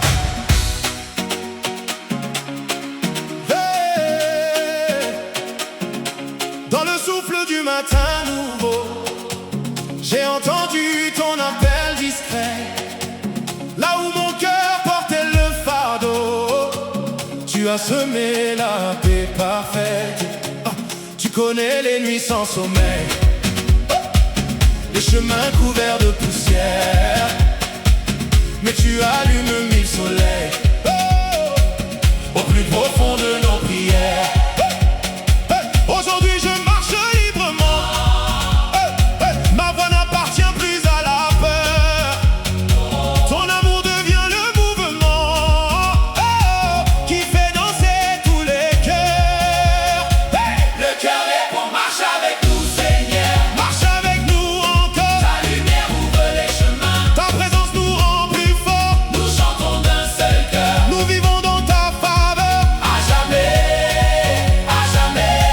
Dans le souffle du matin nouveau, j'ai entendu ton appel discret. Là où mon cœur portait le fardeau, as semé la paix parfaite. Tu connais les nuits sans sommeil, les chemins couverts de poussière, mais tu allumes mille soleils au plus profond de nos prières. Aujourd'hui je marche librement, ma voix n'appartient plus à la peur. Ton amour devient le mouvement qui fait danser tous les cœurs. Le cœur répond, marche avec nous Seigneur. Marche avec nous encore. Ta lumière ouvre les chemins. Ta présence nous rend plus forts. Nous chantons d'un seul cœur. Nous vivons dans ta faveur. À jamais, à jamais.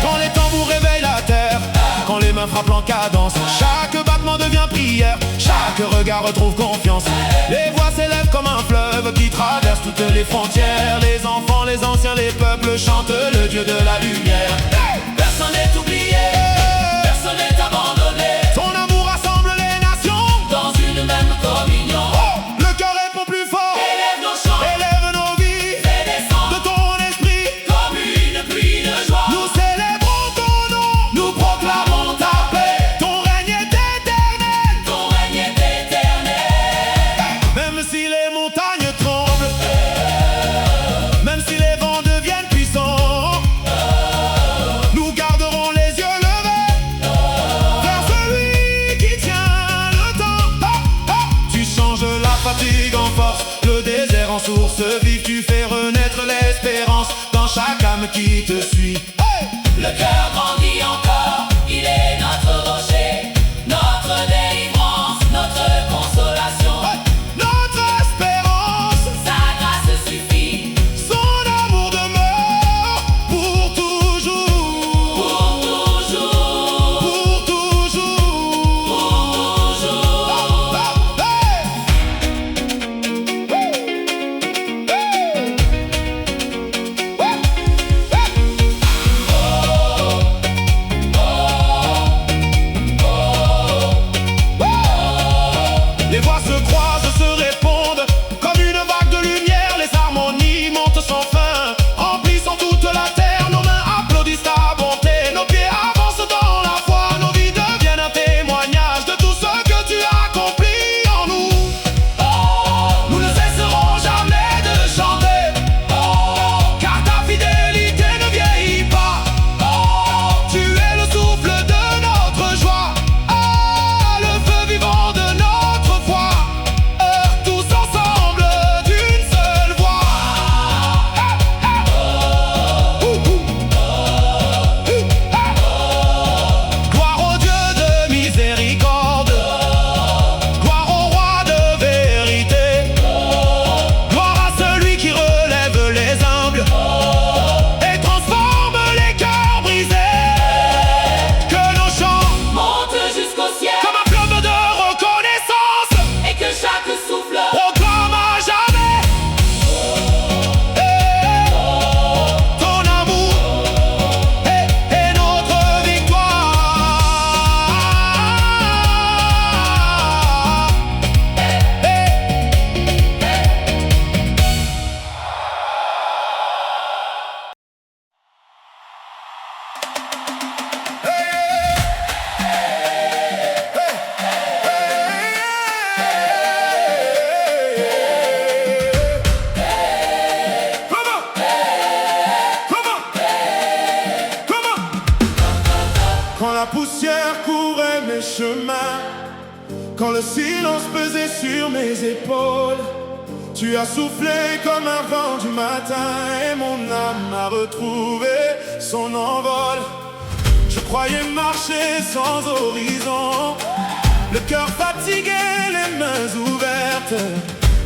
Quand les tambours réveillent la terre, quand les mains frappent en cadence, chaque battement devient prière, chaque regard retrouve confiance. Les voix s'élèvent comme un fleuve qui traverse toutes les frontières. Les enfants, les anciens, les peuples chantent le Dieu de la lumière. Personne n'est oublié, personne n'est abandonné. Ton amour rassemble les nations Dans une même communion. Le cœur répond plus fort, Élève nos chants, élève nos vies fais de descendre ton esprit. comme une pluie de joie. Nous célébrons ton nom, Nous proclamons ta paix. ton règne est éternel. Ton règne est éternel. Même si les montagnes tremblent, même si les vents deviennent puissants, nous garderons les yeux levés vers celui qui tient le temps. Tu changes la fatigue en force, le désert en source vive. Tu fais renaître l'espérance dans chaque âme qui te suit. Le cœur grandit encore, il est notre rocher, notre délivrance, notre consolation. Notre espérance, Sa grâce suffit son amour demeure pour toujours. pour toujours, Pour toujours. pour toujours. Les voix se croisent, se répondent comme une vague de lumière. Les harmonies montent sans fin, remplissant toute la terre. Nos mains applaudissent ta bonté, nos pieds avancent dans la foi. Nos vies deviennent un témoignage de tout ce que tu as accompli en nous. Nous ne cesserons jamais de chanter, car ta fidélité ne vieillit pas. Tu es le souffle de notre joie, le feu vivant de notre foi. Tous ensemble d'une seule voix. Gloire au Dieu de miséricorde, gloire au roi de vérité, gloire à celui qui relève les humbles et transforme les cœurs brisés. Que nos chants Monte jusqu'au ciel comme un fleuve de reconnaissance et que chaque souffle proclame à jamais ton amour et notre victoire. Quand la poussière courait mes chemins, quand le silence pesait sur mes épaules, tu as soufflé comme un vent du matin et mon âme a retrouvé son envol. Je croyais marcher sans horizon, le cœur fatigué, les mains ouvertes,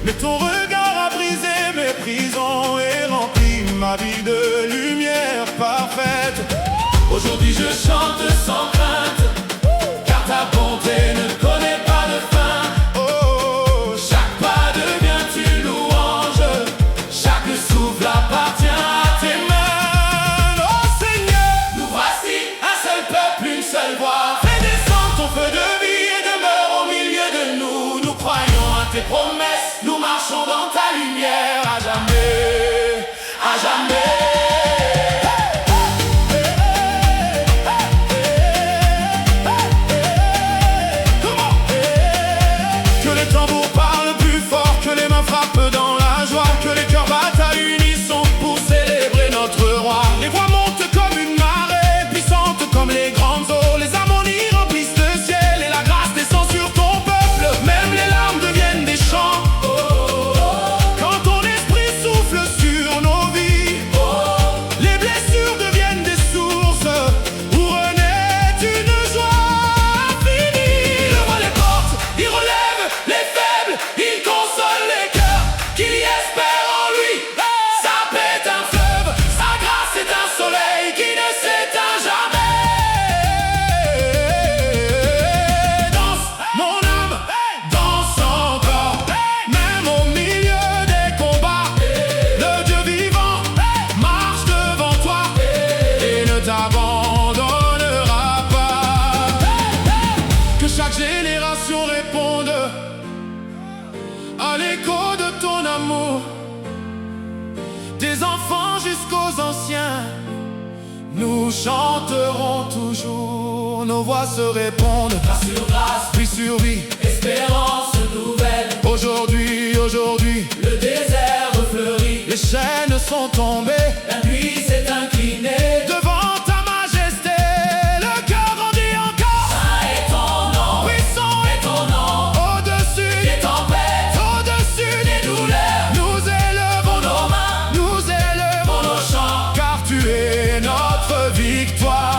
mais ton regard a brisé mes prisons et rempli ma vie de lumière parfaite. Aujourd'hui je chante sans crainte, car ta bonté ne connaît pas de fin. Oh, Chaque pas devient une louange, chaque souffle appartient à tes mains. oh Seigneur, Nous voici un seul peuple, une seule voix. fais descendre ton feu de vie Et demeure au milieu de nous. Nous croyons à tes promesses, nous marchons dans ta lumière à jamais. chaque génération réponde à l'écho de ton amour. Des enfants jusqu'aux anciens, nous chanterons toujours. Nos voix se répondent, grâce sur grâce, vie sur vie, espérance nouvelle. Aujourd'hui, Le désert fleurit, les chaînes sont tombées, la nuit s'est inclinée. devant ta majesté, le cœur grandit encore. Saint est ton nom, Puissant est ton nom, au-dessus des tempêtes, au-dessus des douleurs. nous élevons Nos mains, nous élevons nos chants, car tu es notre victoire.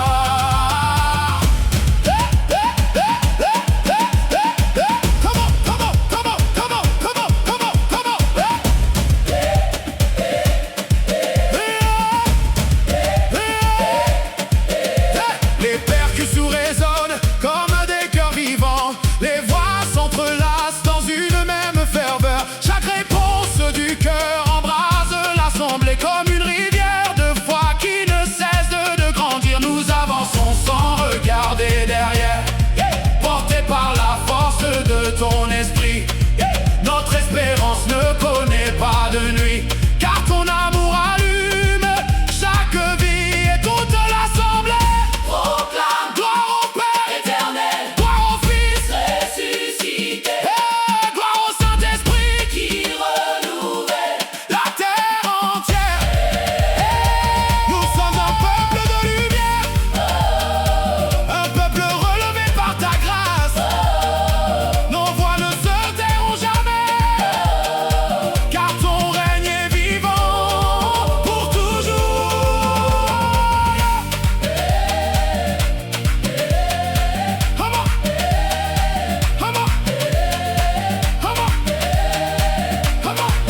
Les percussions résonnent comme des cœurs vivants. Les voix s'entrelacent dans une même ferveur. Chaque réponse du cœur embrase l'assemblée comme une rivière de foi qui ne cesse de grandir. Nous avançons sans regarder derrière, portés par la force de ton esprit. Notre espérance ne connaît pas de nuit, car ton amour allume chaque vie et toute l'assemblée. proclame, Gloire au Père, éternel, gloire au Fils, ressuscité, et gloire au Saint-Esprit, qui renouvelle la terre entière. Nous sommes un peuple de lumière, un peuple relevé par ta grâce. Nos voix ne se tairont jamais, car ton règne est vivant pour toujours. Come on. Come on. Come on. Come on.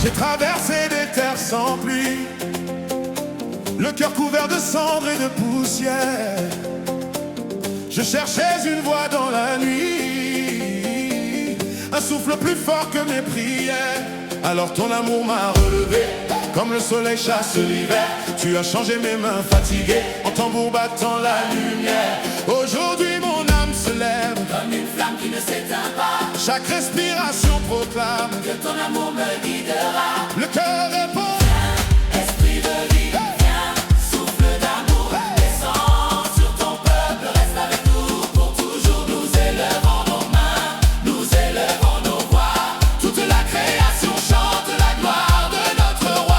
J'ai traversé des terres sans pluie, le cœur couvert de cendres et de poussière. Je cherchais une voix dans la nuit, un souffle plus fort que mes prières. Alors ton amour m'a relevé, comme le soleil chasse l'hiver. Tu as changé mes mains fatiguées en tambour battant la lumière. Aujourd'hui mon âme se lève, comme une flamme qui ne s'éteint pas. chaque respiration proclame Que ton amour me guidera. le cœur répond. Esprit de vie, viens, souffle d'amour, descends sur ton peuple, reste avec nous pour toujours. Nous élevons nos mains, nous élevons nos voix. Toute la création chante la gloire de notre roi.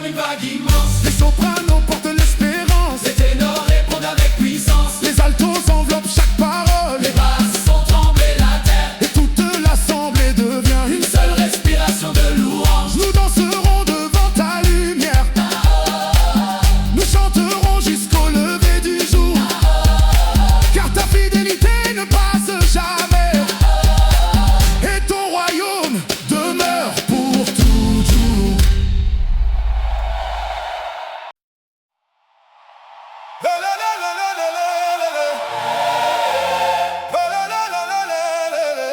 comme une vague immense. Les sopranos portent l'espérance. Les ténors répondent avec puissance. Les altos enveloppent chaque parole. Les basses font trembler la terre. Et toute l'assemblée devient Une seule respiration de louange. Nous danserons devant ta lumière. Nous chanterons jusqu'au lever du jour. Car ta fidélité ne passe jamais. Et ton royaume demeure pour toujours. La la la la la la la la la. La la la la la la la la.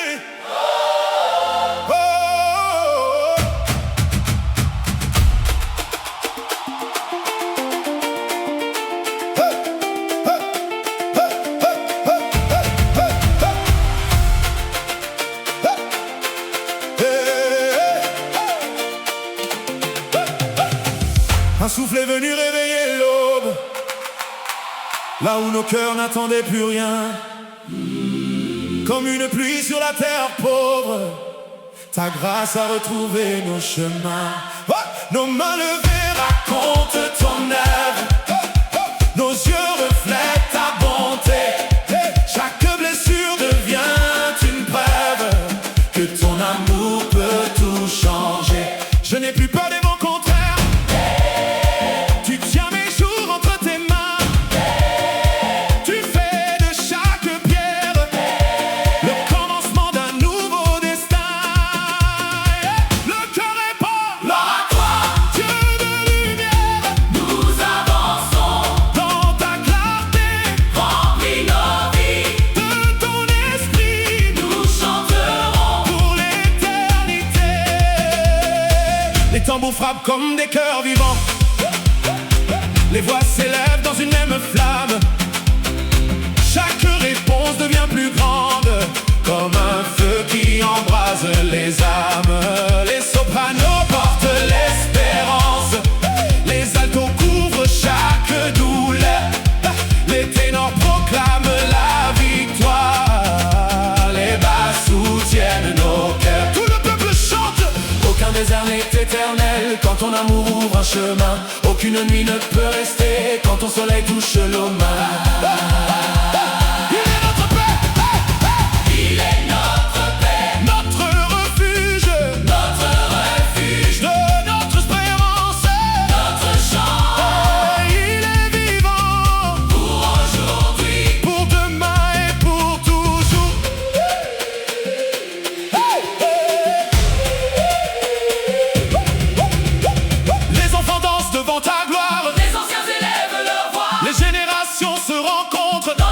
Hey. Oh. Un souffle est venu réveiller l'aube, là où nos cœurs n'attendaient plus rien. Comme une pluie sur la terre pauvre, ta grâce a retrouvé nos chemins. Oh, nos mains levées racontent ton œuvre, nos yeux reflètent ta bonté. Chaque blessure devient une preuve que ton amour peut tout changer. Je n'ai plus peur des vents contraires. Tu tiens mes jours entre tes mains. Tu fais de chaque pierre le commencement d'un nouveau destin. Le cœur répond Gloire à toi, Dieu de lumière. nous avançons. Dans ta clarté, Remplis nos vies, de ton esprit, nous chanterons. pour l'éternité. Les tambours frappent comme des cœurs vivants. Les voix s'élèvent dans une même flamme. Chaque réponse devient plus grande, comme un feu qui embrase les âmes. Les sopranos portent l'espérance. Les altos couvrent chaque douleur. Les ténors proclament la victoire. Les basses soutiennent nos cœurs. Tout le peuple chante. Aucun désert n'est éternel quand ton amour ouvre un chemin. Aucune nuit ne peut rester quand ton soleil touche l'auma. Il est notre paix, Il est notre paix, notre refuge, de notre espérance. notre chant. Il est vivant Pour aujourd'hui, pour demain et pour toujours. Les enfants dansent devant ta gloire. les anciens élèvent leur voix. Les générations se rencontrent Dans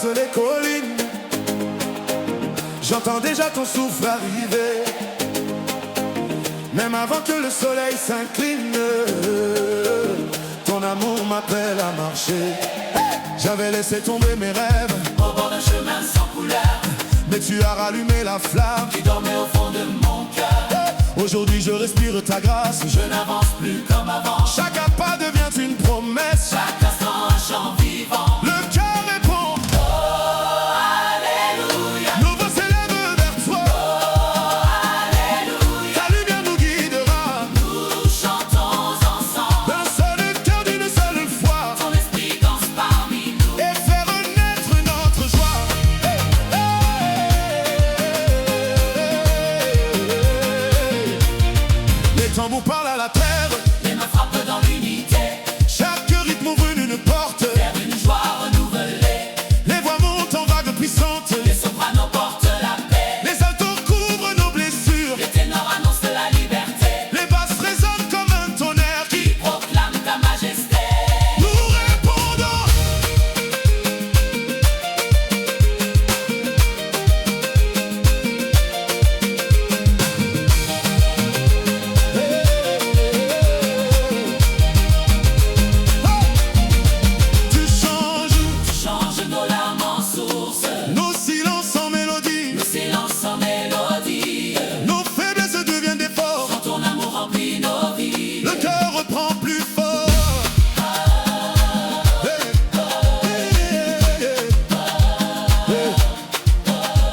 traverse les collines. J'entends déjà ton souffle arriver. Même avant que le soleil s'incline, ton amour m'appelle à marcher. J'avais laissé tomber mes rêves au bord d'un chemin sans couleur, mais tu as rallumé la flamme qui dormait au fond de mon cœur. Aujourd'hui je respire ta grâce. Je n'avance plus comme avant. Chaque pas devient une promesse. Chaque instant un chant vivant. Le cœur répond. Oh, alléluia. Nos voix s'élèvent vers toi. Oh, alléluia. Ta lumière nous guidera. Nous chantons ensemble. D'un seul cœur, d'une seule foi. Ton esprit danse parmi nous. Et faire renaître notre joie. Les tambours parlent à la terre. Les mains frappent dans l'unité. Chaque rythme ouvre une porte. Vers une joie renouvelée. Les voix montent en vagues puissantes. Les sopranos portent la paix. Les altos couvrent nos blessures. Les ténors annoncent la liberté. Les basses résonnent comme un tonnerre qui Proclame ta majesté. nous répondons. Tu Change nos larmes en source. nos silences en mélodie. Nos silences en mélodie. Nos faiblesses deviennent des forces. Quand ton amour remplit nos vies. Le cœur reprend plus fort.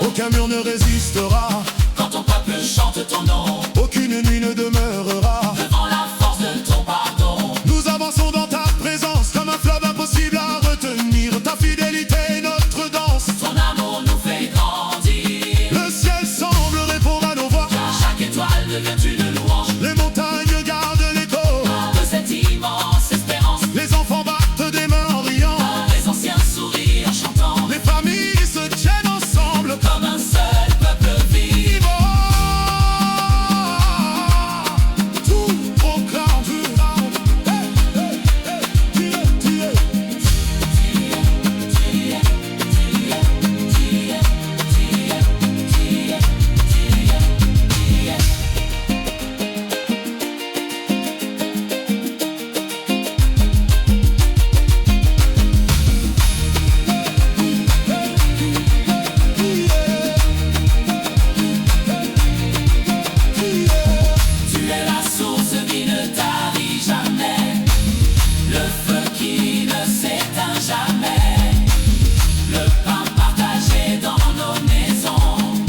Aucun mur ne résistera. Quand ton peuple chante ton nom. Aucune nuit ne demeurera. Devant la force de ton pardon. Nous avançons dans ta présence comme un fleuve impossible à retenir. Ta fidélité est notre danse. Ton amour nous fait grandir. Le ciel semble répondre à nos voix. Chaque étoile devient une louange. Les montagnes gardent l'écho. De cette immense espérance. Les enfants battent des mains en riant. Les anciens sourient en chantant. Les familles se tiennent ensemble. Comme un seul peuple vivant. Tout proclame. Tu es la source qui ne tarit jamais. Le feu qui ne s'éteint jamais. Le pain partagé dans nos maisons.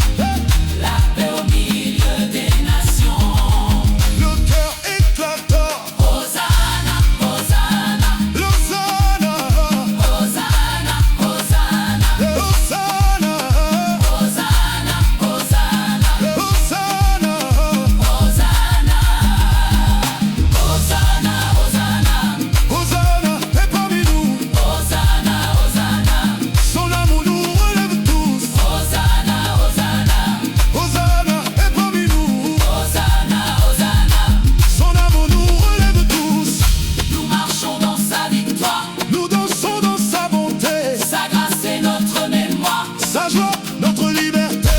La paix au milieu des nations. Le cœur éclatant. Hosanna, Hosanna, L'Hosanna. Hosanna, Hosanna, Hosanna. Hosanna, Hosanna, Hosanna. Hosanna, Hosanna, Hosanna, Hosanna est parmi nous. Hosanna, Hosanna, Son amour nous relève tous. Hosanna, Hosanna, Hosanna est parmi nous. Hosanna, Hosanna. Son amour nous relève tous. Nous marchons dans sa victoire. Nous dansons dans sa bonté. Sa grâce est notre mémoire. Sa joie, notre liberté.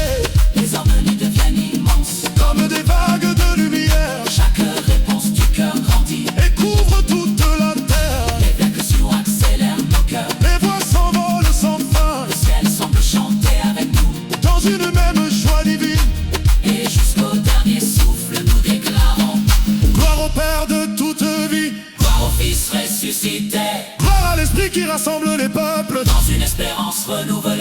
Les harmonies deviennent immenses. Comme des vagues de lumière. Chaque réponse du cœur grandit. Et couvre toute la terre. Les percussions accélèrent nos cœurs. Les voix s'envolent sans fin. Le ciel semble chanter avec nous. Dans une même joie divine. Et jusqu'au dernier souffle, nous déclarons Gloire au Père de toute vie. gloire au Fils ressuscité. Gloire à l'Esprit qui rassemble les peuples. Dans une espérance renouvelée.